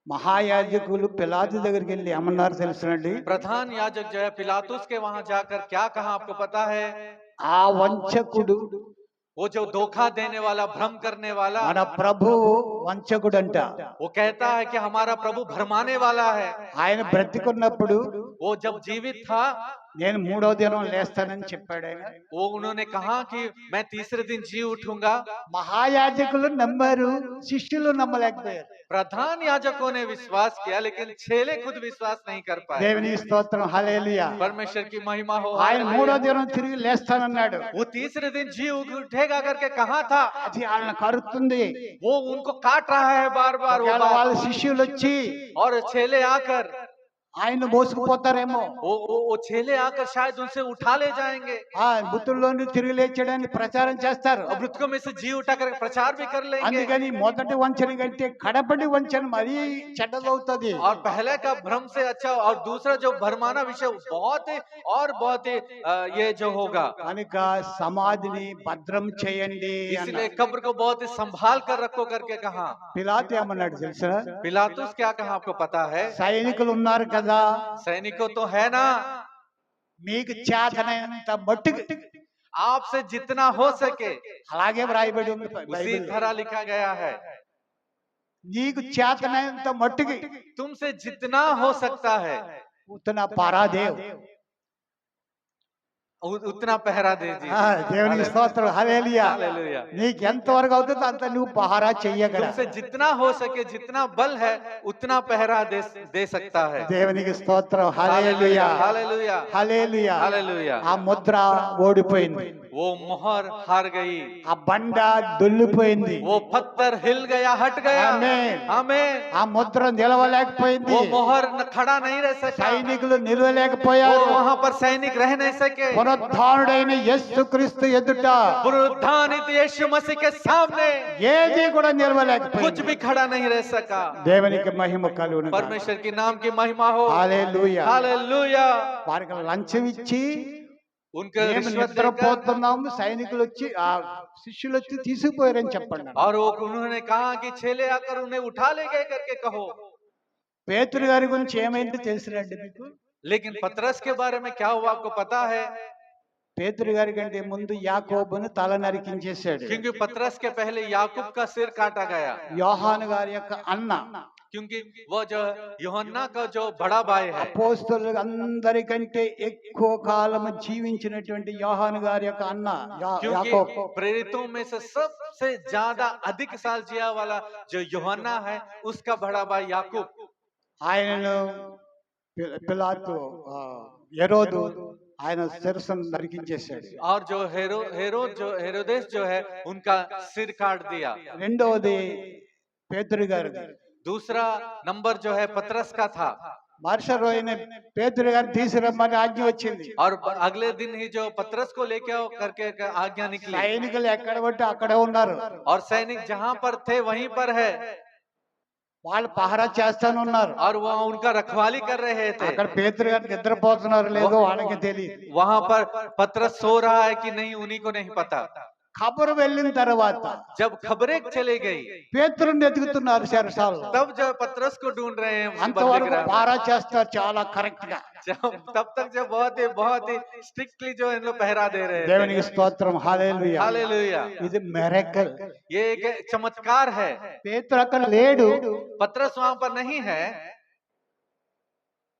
Speaker 2: మహాయాజకులు పిలాతు దగ్గరికి వెళ్ళి ఏమన్నారు తెలుసునండి?
Speaker 1: प्रधान याजक जो है पिलातुस के वहां जाकर क्या कहा आपको पता है?
Speaker 2: ఆ వంచకుడు,
Speaker 1: वो जो धोखा देने वाला, भ्रम करने वाला,
Speaker 2: మన ప్రభువు వంచకుడంట.
Speaker 1: वो कहता है कि हमारा प्रभु भरमाने वाला है।
Speaker 2: ఆయన బ్రతికున్నప్పుడు
Speaker 1: वो जब जीवित था
Speaker 2: నేను 3వ దినం లేస్తానని చెప్పాడు ఆయన.
Speaker 1: वो उन्होंने कहा कि मैं तीसरे दिन जी उठूंगा।
Speaker 2: మహాయాజకులు నమ్మారు, శిష్యులు నమ్మలేకపోయారు.
Speaker 1: प्रधान याजकों ने विश्वास किया लेकिन चेले खुद विश्वास नहीं कर पाए।
Speaker 2: దేవుని స్తోత్రం. హల్లెలూయా.
Speaker 1: परमेश्वर की महिमा हो।
Speaker 2: ఆయన 3వ దినం తిరిగి లేస్తానన్నాడు.
Speaker 1: वो तीसरे दिन जी उठेगा करके कहा था।
Speaker 2: అది ఆయన కరుతుంది.
Speaker 1: वो उनको काट रहा है बार बार। वो
Speaker 2: ఒకవేళ వాళ్ళ
Speaker 1: बार
Speaker 2: శిష్యులు వచ్చి
Speaker 1: और चेले आकर
Speaker 2: ఆయన మోసుకుపోతారేమో.
Speaker 1: वो छेले आकर शायद उनसे उठा ले जाएंगे
Speaker 2: ఆ మృతుల్లోని తిరిగి లేచాడని ప్రచారం చేస్తారు.
Speaker 1: और मृतकों में से जी उठाकर प्रचार भी कर लेंगे
Speaker 2: అందుకని మొదటి వంచన కంటే కడపటి వంచన మరీ చెడ్డదవుతుంది.
Speaker 1: और पहले का भ्रम से अच्छा और दूसरा जो भरमाना विषय बहुत ही और बहुत ही ये जो होगा
Speaker 2: కనుక సమాధిని భద్రం చేయండి
Speaker 1: इसलिए
Speaker 2: అన్నాడు.
Speaker 1: कब्र को बहुत ही संभाल कर रखो करके कहा
Speaker 2: పిలాతు ఏమన్నాడు తెలుసా?
Speaker 1: पिलातुस क्या कहा आपको पता है
Speaker 2: సైనికులు ఉన్నారు కదా,
Speaker 1: सैनिकों तो है ना
Speaker 2: మీకు చేతనైనంత మట్టుకు
Speaker 1: आपसे जितना हो सके
Speaker 2: అలాగే వ్రాయబడి ఉంది
Speaker 1: उसी
Speaker 2: బైబిల్లో.
Speaker 1: तरह लिखा गया है
Speaker 2: నీకు చేతనైనంత మట్టుకి
Speaker 1: तुमसे जितना हो सकता है
Speaker 2: ఉత్తన పారాదేవ్.
Speaker 1: उतना पहरा दीजिए
Speaker 2: దేవునికి స్తోత్రం, హల్లెలూయా.
Speaker 1: हालेलुया
Speaker 2: నీకు ఎంతవరకు అవుతుందో అంత నువ్వు పహారా చెయ్యగల.
Speaker 1: तुमसे जितना हो सके जितना बल है उतना पहरा दे सकता है
Speaker 2: దేవునికి స్తోత్రం, హల్లెలూయా,
Speaker 1: हालेलुया
Speaker 2: హల్లెలూయా.
Speaker 1: हालेलुया
Speaker 2: ఆ ముద్ర ఓడిపోయింది,
Speaker 1: वो मोहर हार गई
Speaker 2: ఆ బండ దొల్లిపోయింది.
Speaker 1: वो पत्थर हिल गया हट गया
Speaker 2: आमीन।
Speaker 1: आमीन
Speaker 2: ఆ ముద్ర నిలవలేకపోయింది.
Speaker 1: वो मोहर खड़ा नहीं रह सका
Speaker 2: సైనికులు
Speaker 1: वो
Speaker 2: నిలవలేకపోయారు.
Speaker 1: वहां पर सैनिक रह नहीं सके
Speaker 2: పునరుద్ధానుడైన యేసుక్రీస్తు ఎదుట
Speaker 1: पुनरुत्थानित यीशु मसीह के सामने
Speaker 2: ఏది కూడా
Speaker 1: कुछ
Speaker 2: నిలవలేకపోయింది.
Speaker 1: भी खड़ा नहीं रह सका
Speaker 2: దేవునికి మహిమ కలుగును గాక.
Speaker 1: परमेश्वर के नाम की महिमा हो
Speaker 2: హల్లెలూయా.
Speaker 1: हालेलुया
Speaker 2: వారికి లంచం ఇచ్చి
Speaker 1: उनके
Speaker 2: మేము
Speaker 1: रिश्वत देकर
Speaker 2: నిద్రపోతున్నాము, సైనికులు వచ్చి ఆ శిష్యులు వచ్చి తీసుకుపోయారని చెప్పండి.
Speaker 1: और वो उन्होंने कहा कि छेले आकर उन्हें उठा ले गए करके कहो
Speaker 2: పేతురు గారి గురించి ఏమైంది తెలుసునండి మీకు?
Speaker 1: लेकिन पतरस के बारे में क्या हुआ आपको पता है
Speaker 2: పేతురు గారి కంటే ముందు యాకోబును తల నరికించేశాడు.
Speaker 1: क्योंकि पतरस के पहले याकूब का सिर काटा गया
Speaker 2: యోహాను గారి యొక్క అన్న,
Speaker 1: क्योंकि वो जो यूहन्ना का जो बड़ा भाई है
Speaker 2: అపోస్తలులు అందరికంటే ఎక్కువ కాలం జీవించినటువంటి యోహాను గారి యొక్క అన్న
Speaker 1: क्योंकि
Speaker 2: యాకోబు.
Speaker 1: प्रेरितों में से सबसे ज्यादा अधिक साल जिया वाला जो यूहन्ना है उसका बड़ा भाई याकूब
Speaker 2: ఆయనను పిలాతు హెరోదు ఆయన శిరస్సును నరికించేశాడు.
Speaker 1: और जो हेरोदेस जो है उनका सिर काट दिया
Speaker 2: రెండవది పేతురు గారిది.
Speaker 1: दूसरा नंबर जो है पतरस का था
Speaker 2: మరుసటి రోజున పేతురు గారిని తీసుకురమ్మని ఆజ్ఞ వచ్చింది.
Speaker 1: और अगले दिन ही जो पतरस को लेके आओ करके आज्ञा निकली
Speaker 2: సైనికులు ఎక్కడ పట్టి అక్కడే ఉన్నారు.
Speaker 1: और सैनिक जहां पर थे वहीं पर है
Speaker 2: వాళ్ళు పహరా చేస్తాను ఉన్నారు.
Speaker 1: और वहाँ उनका रखवाली कर रहे थे
Speaker 2: అక్కడ పేతురు గారు నిద్రపోతున్నారు లేదో వాళ్ళకి తెలియదు.
Speaker 1: वहां पर पतरस सो रहा है कि नहीं उन्हीं को नहीं पता
Speaker 2: ఖబరు వెళ్ళిన తర్వాత
Speaker 1: जब खबरें चली गई
Speaker 2: పేతురుని ఎదుగుతున్నారు చెరసాలు.
Speaker 1: तब जो पतरस को ढूंढ रहे हैं उस
Speaker 2: అంతవరకు
Speaker 1: बंदीगृह में।
Speaker 2: పహరా చేస్తారు చాలా కరెక్ట్ గా.
Speaker 1: तब तक जो बहुत ही स्ट्रिक्टली जो इन लोग पहरा दे रहे थे
Speaker 2: దేవునికి స్తోత్రం, హల్లెలూయా.
Speaker 1: हालेलुया
Speaker 2: ఇది మిరకల్.
Speaker 1: ये एक चमत्कार है
Speaker 2: పేతురు అక్కడ లేడు
Speaker 1: पतरस वहां पर नहीं है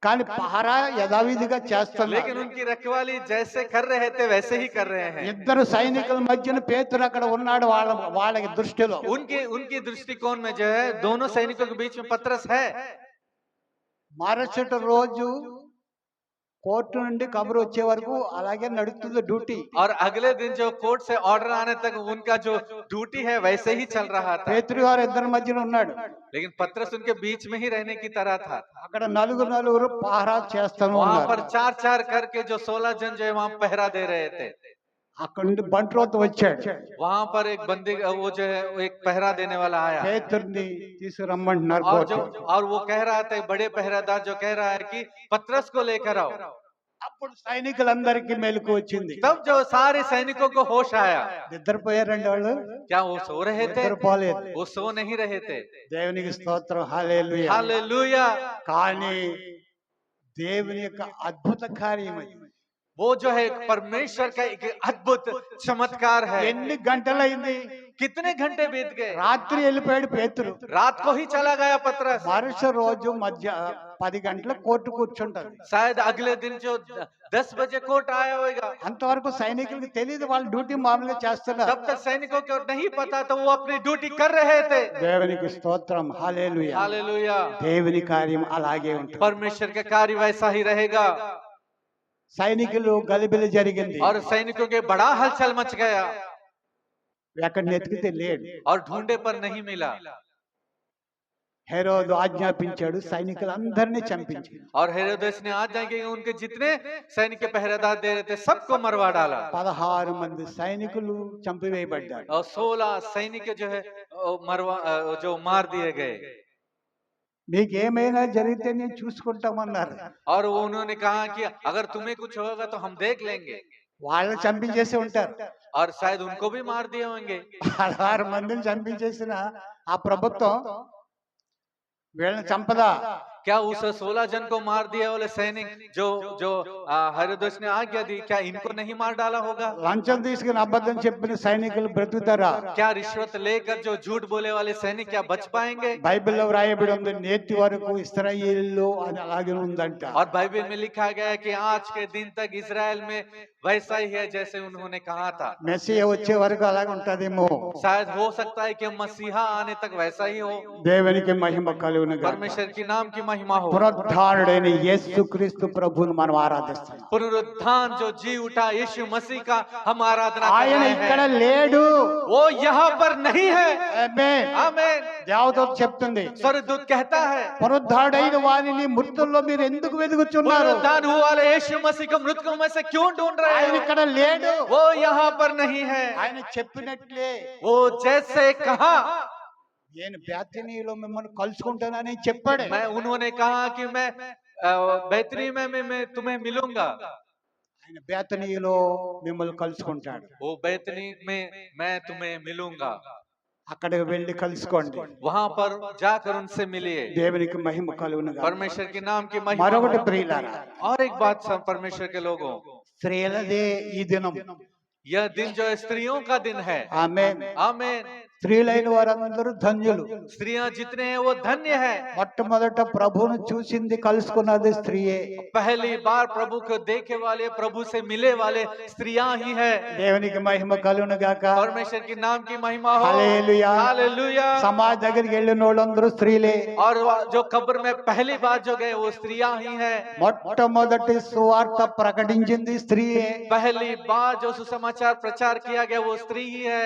Speaker 2: కానీ పహరా యథావిధిగా చేస్తున్నారు.
Speaker 1: लेकिन उनकी रखवाली जैसे कर रहे थे वैसे ही कर रहे हैं
Speaker 2: ఇద్దరు సైనికుల మధ్యన పేతురు అక్కడ ఉన్నాడు వాళ్ళకి దృష్టిలో.
Speaker 1: उनकी दृष्टिकोण में जो है दोनों सैनिकों के बीच में पतरस है
Speaker 2: మరుసటి రోజు కోర్టు నుండి కబురు వచ్చే వరకు అలాగే నడుస్తుంది డ్యూటీ.
Speaker 1: और अगले दिन जो कोर्ट से ऑर्डर आने तक उनका जो ड्यूटी है वैसे ही चल रहा था
Speaker 2: పేతురు గారు ఇద్దరి మధ్యన ఉన్నాడు.
Speaker 1: लेकिन पतरस उनके बीच में ही रहने की तरह था
Speaker 2: అక్కడ నలుగురు పహరా చేస్తాను
Speaker 1: वहां
Speaker 2: ఉన్నారు.
Speaker 1: पर चार करके जो 16 जन जो है वहां पहरा दे रहे थे
Speaker 2: అక్కడ నుండి బంట్రోత్ వచ్చాడు.
Speaker 1: वहां पर एक बंदी वो जो है वो एक पहरा देने वाला आया
Speaker 2: పేతుర్ని తీసుకురమ్మంటున్నారు కోర్టు.
Speaker 1: और वो कह रहा था बड़े पहरादार जो कह रहा है कि पतरस को लेकर आओ
Speaker 2: అప్పుడు సైనికులందరికీ మెలకు వచ్చింది.
Speaker 1: तब जो सारे सैनिकों को होश आया
Speaker 2: నిద్రపోయారండి వాళ్ళు?
Speaker 1: क्या वो सो रहे थे
Speaker 2: నిద్రపోలేదు.
Speaker 1: वो सो नहीं रहे थे
Speaker 2: దేవునికి స్తోత్రం, హల్లెలూయా.
Speaker 1: हालेलुया
Speaker 2: కానీ దేవుని యొక్క అద్భుత కార్యం అది.
Speaker 1: वो जो है एक परमेश्वर का एक अद्भुत चमत्कार है
Speaker 2: ఎన్ని గంటలైంది?
Speaker 1: कितने घंटे बीत गए
Speaker 2: రాత్రి వెళ్ళిపోయాడు పేతురు.
Speaker 1: रात को ही चला गया पतरस
Speaker 2: మరుసటి రోజు మధ్య 10 గంటలకు కోర్టు కూర్చుంటారు.
Speaker 1: शायद अगले दिन जो 10 बजे कोर्ट आया होगा
Speaker 2: అంతవరకు సైనికులకు తెలియదు వాళ్ళ డ్యూటీ మామూలుగా చేస్తున్నారు.
Speaker 1: तब तक सैनिकों को नहीं पता तो वो अपनी ड्यूटी कर रहे थे
Speaker 2: దేవునికి స్తోత్రం, హల్లెలూయా.
Speaker 1: हालेलुया
Speaker 2: దేవుని కార్యం అలాగే ఉంటుంది.
Speaker 1: परमेश्वर का कार्य वैसा ही रहेगा
Speaker 2: సైనికులు గలిబిలి జరిగింది.
Speaker 1: और सैनिकों के बड़ा हलचल मच गया
Speaker 2: ఎక్కడ నెతికితే లేడు.
Speaker 1: और ढूंढे पर नहीं मिला
Speaker 2: హెరోదు ఆజ్ఞాపించాడు, సైనికులందరినీ చంపించాడు.
Speaker 1: और हेरोदेस ने आज्ञा की उनके जितने सैनिक के पहरेदार दे रहे थे सबको मरवा डाला
Speaker 2: 16 మంది సైనికులు చంపివేయబడ్డారు.
Speaker 1: और 16 सैनिक जो है जो मार दिए गए।
Speaker 2: మీకు ఏమైనా జరిగితే నేను చూసుకుంటామన్నారు.
Speaker 1: और उन्होंने कहा कि अगर तुम्हें कुछ होगा तो हम देख लेंगे।
Speaker 2: వాళ్ళు చంపించేసి ఉంటారు.
Speaker 1: और शायद उनको भी मार दिए होंगे।
Speaker 2: 16 మందిని చంపించేసిన ఆ ప్రభుత్వం వీళ్ళని చంపదా?
Speaker 1: क्या उस 16 जन को मार दिया वाले सैनिक जो जो हेरोदेस ने आज्ञा दी, क्या इनको नहीं मार डाला होगा?
Speaker 2: లంచం తీసుకుని అబద్ధం చెప్పిన సైనికులు బ్రతుకుతారా?
Speaker 1: क्या रिश्वत लेकर जो झूठ बोले वाले सैनिक क्या बच पाएंगे?
Speaker 2: బైబిల్లో వ్రాయబడి ఉంది, నేటి వరకు ఇశ్రాయేలు అని అలాగే ఉందంట.
Speaker 1: और बाइबल में लिखा गया है कि आज के दिन तक इजराइल में वैसा ही है जैसे उन्होंने कहा था।
Speaker 2: మెస్సియా వచ్చే వరకు అలాగే ఉంటదేమో.
Speaker 1: शायद हो सकता है कि मसीहा आने तक वैसा ही हो।
Speaker 2: దేవునికి మహిమ కలుగును గాక.
Speaker 1: परमेश्वर की नाम की महिमा हो।
Speaker 2: పునరుద్ధారుడైన యేసుక్రీస్తు ప్రభువును మనం ఆరాధిస్తున్నాం.
Speaker 1: पुनरुत्थान जो जी उठा यीशु मसीह का हम आराधना कर
Speaker 2: ఆయన
Speaker 1: रहे
Speaker 2: ఇక్కడ
Speaker 1: हैं।
Speaker 2: లేడు.
Speaker 1: वो यहाँ पर नहीं है।
Speaker 2: ఆమేన్.
Speaker 1: आमीन।
Speaker 2: దేవదూత చెప్తుంది,
Speaker 1: स्वर्गदूत कहता है
Speaker 2: పునరుద్ధారుడైన వారిని మృతుల్లో మీరు ఎందుకు వెతుకుతున్నారు?
Speaker 1: पुनरुत्थान हुआ वाले यीशु मसीह को मृतकों में से क्यों ढूंढ रहे
Speaker 2: ఆయన
Speaker 1: हो?
Speaker 2: ఇక్కడ లేడు.
Speaker 1: वो यहाँ पर नहीं है।
Speaker 2: ఆయన చెప్పినట్లే
Speaker 1: वो जैसे कहा,
Speaker 2: నేను బేతనీలో మిమ్మల్ని కలుసుకుంటానని చెప్పాడు.
Speaker 1: उन्होंने कहा कि मैं बेहतरी में मैं तुम्हें मिलूंगा।
Speaker 2: ఆయన బేతనీలో మిమ్మల్ని కలుసుకుంటాడు.
Speaker 1: वो बेहतरी में मैं तुम्हें मिलूंगा।
Speaker 2: అక్కడికి వెళ్ళి కలుసుకోండి.
Speaker 1: वहां पर जाकर उनसे मिलिए।
Speaker 2: దేవునికి మహిమ కలుగును గాక.
Speaker 1: परमेश्वर के नाम की महिमा
Speaker 2: మరొకటి
Speaker 1: हो।
Speaker 2: ప్రియులారా,
Speaker 1: और एक बात सब परमेश्वर के लोगों,
Speaker 2: స్త్రీలదే ఈ దినం.
Speaker 1: यह दिन जो है स्त्रियों का दिन है।
Speaker 2: ఆమేన్.
Speaker 1: आमीन।
Speaker 2: స్త్రీలైన వారందరూ ధన్యులు.
Speaker 1: स्त्रियां जितने हैं वो धन्य है।
Speaker 2: మొట్టమొదట ప్రభువును చూసింది, కలుసుకున్నది స్త్రీయే.
Speaker 1: पहली बार प्रभु को देखे वाले, प्रभु से मिले वाले स्त्रियां ही है।
Speaker 2: దేవునికి మహిమ కలుగును గాక.
Speaker 1: परमेश्वर की नाम की महिमा हो।
Speaker 2: హల్లెలూయా.
Speaker 1: हालेलुया।
Speaker 2: సమాజ దగ్గరికి వెళ్ళిన వాళ్ళందరూ స్త్రీలే.
Speaker 1: और जो कब्र में पहली बार जो गए वो स्त्रियां ही है।
Speaker 2: మొట్టమొదటి సువార్త ప్రకటించింది స్త్రీయే.
Speaker 1: पहली बार जो सुसमाचार प्रचार किया गया वो स्त्री ही है।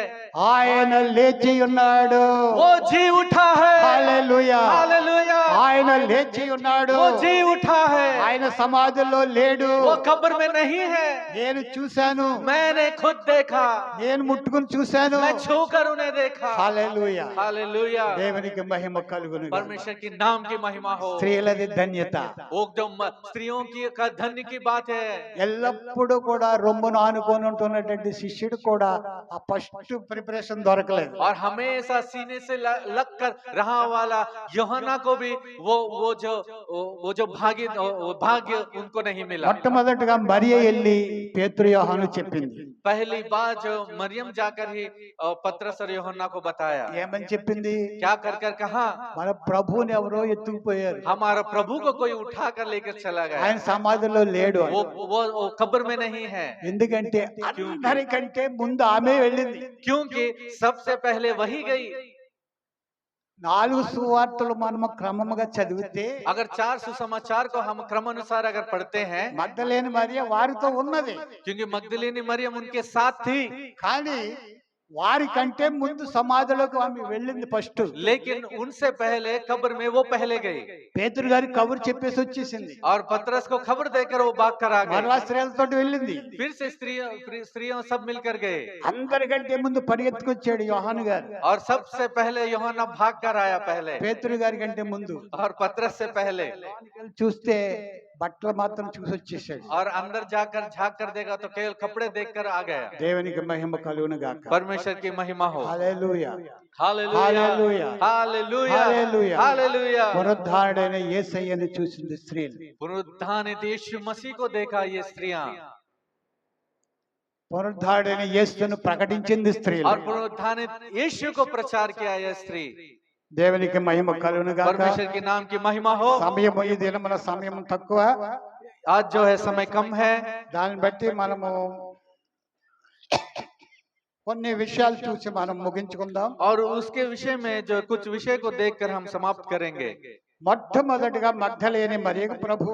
Speaker 2: ఆయన లేచి ఉన్నాడు.
Speaker 1: वो जी उठा है।
Speaker 2: హల్లెలూయా.
Speaker 1: हालेलुया।
Speaker 2: ఆయన లేచి ఉన్నాడు.
Speaker 1: वो जी उठा है।
Speaker 2: ఆయన సమాధిలో లేడు.
Speaker 1: वो कब्र में नहीं है।
Speaker 2: నేను చూశాను,
Speaker 1: मैंने खुद देखा,
Speaker 2: నేను ముట్టుకుని చూశాను.
Speaker 1: मैं छूकर उन्हें देखा।
Speaker 2: హల్లెలూయా.
Speaker 1: हालेलुया।
Speaker 2: దేవునికి మహిమ కలుగును గాక.
Speaker 1: परमेश्वर की नाम की महिमा हो।
Speaker 2: స్త్రీలది ధన్యత.
Speaker 1: वो जो स्त्रियों की का धन्य की बात है।
Speaker 2: ఎల్లప్పుడూ కూడా రొమ్మును ఆనుకొని ఉంటున్నటువంటి శిష్యుడు కూడా ఆ ఫస్ట్ ప్రిపరేషన్ దొరకలేదు.
Speaker 1: और हमेशा सीने से लग कर रहा वाला यूहन्ना को भी वो जो भाग्य उनको नहीं मिला।
Speaker 2: మొట్టమొదటిగా మరియ వెళ్ళి పేతురు యోహాను చెప్పింది.
Speaker 1: पहली बार जो मरियम जाकर ही पतरस और यूहन्ना को बताया।
Speaker 2: ఏమని చెప్పింది?
Speaker 1: क्या कर कर कहा?
Speaker 2: మన ప్రభువుని ఎవరో ఎత్తుకుపోయారు,
Speaker 1: हमारा प्रभु को कोई उठा कर लेकर चला गया।
Speaker 2: ఆయన సమాధిలో లేడు అని.
Speaker 1: वो कब्र में नहीं है।
Speaker 2: ఎందుకంటే అందరికంటే ముందు ఆమె వెళ్ళింది.
Speaker 1: क्योंकि सबसे पहले वही गई।
Speaker 2: 4 సువార్తలు మనము క్రమముగా చదివితే
Speaker 1: अगर 4 सुसमाचार को हम क्रमानुसार अगर पढ़ते हैं,
Speaker 2: మగ్దలేని మరియ వారితో ఉన్నది,
Speaker 1: क्योंकि मगदलीनी मरियम उनके साथ थी,
Speaker 2: కానీ వారికంటే ముందు సమాధిలోకి ఆమె వెళ్ళింది ఫస్ట్.
Speaker 1: लेकिन उनसे पहले कब्र में वो पहले गई।
Speaker 2: పేతురు గారి కబురు చెప్పేసి వచ్చేసింది.
Speaker 1: और पतरस को खबर देकर वो भाग कर आ
Speaker 2: మరలా
Speaker 1: गए।
Speaker 2: స్త్రీలతో వెళ్ళింది.
Speaker 1: फिर से स्त्रियों सब मिलकर गए।
Speaker 2: అందరికంటే ముందు పరిగెత్తుకొచ్చాడు యోహాను గారు.
Speaker 1: और सबसे पहले यूहन्ना भाग कर आया पहले,
Speaker 2: పేతురు గారి కంటే ముందు.
Speaker 1: और पतरस से पहले।
Speaker 2: చూస్తే బట్టలు మాత్రం చూసి వచ్చేసాడు.
Speaker 1: और अंदर जाकर झांक कर देखा तो केवल कपड़े देखकर आ गया।
Speaker 2: దేవునికి మహిమ కలుగును గాక.
Speaker 1: परमेश्वर की महिमा हो।
Speaker 2: Hallelujah.
Speaker 1: Hallelujah.
Speaker 2: Hallelujah.
Speaker 1: Hallelujah.
Speaker 2: Hallelujah.
Speaker 1: Hallelujah.
Speaker 2: పునరుద్ధారుడైన యేసయ్యను చూసింది స్త్రీలు.
Speaker 1: पुनरुत्थानित यीशु मसीह को देखा ये स्त्रियां।
Speaker 2: పునరుద్ధారుడైన యేసును ప్రకటించింది స్త్రీలు.
Speaker 1: और पुनरुत्थानित यीशु को प्रचार किया यह स्त्री।
Speaker 2: దేవునికి మహిమ కలుగును గాక.
Speaker 1: परमेश्वर के नाम की महिमा हो।
Speaker 2: సమయం ఈ దినమున సమయం తక్కువ,
Speaker 1: आज जो है समय कम है,
Speaker 2: దాన్ని బట్టి మనము కొన్ని విషయాలు చూసి మనం ముగించుకుందాం.
Speaker 1: और उसके विषय में जो कुछ विषय को देखकर हम समाप्त करेंगे।
Speaker 2: మొట్టమొదటిగా మగ్దలేని మరియకు ప్రభు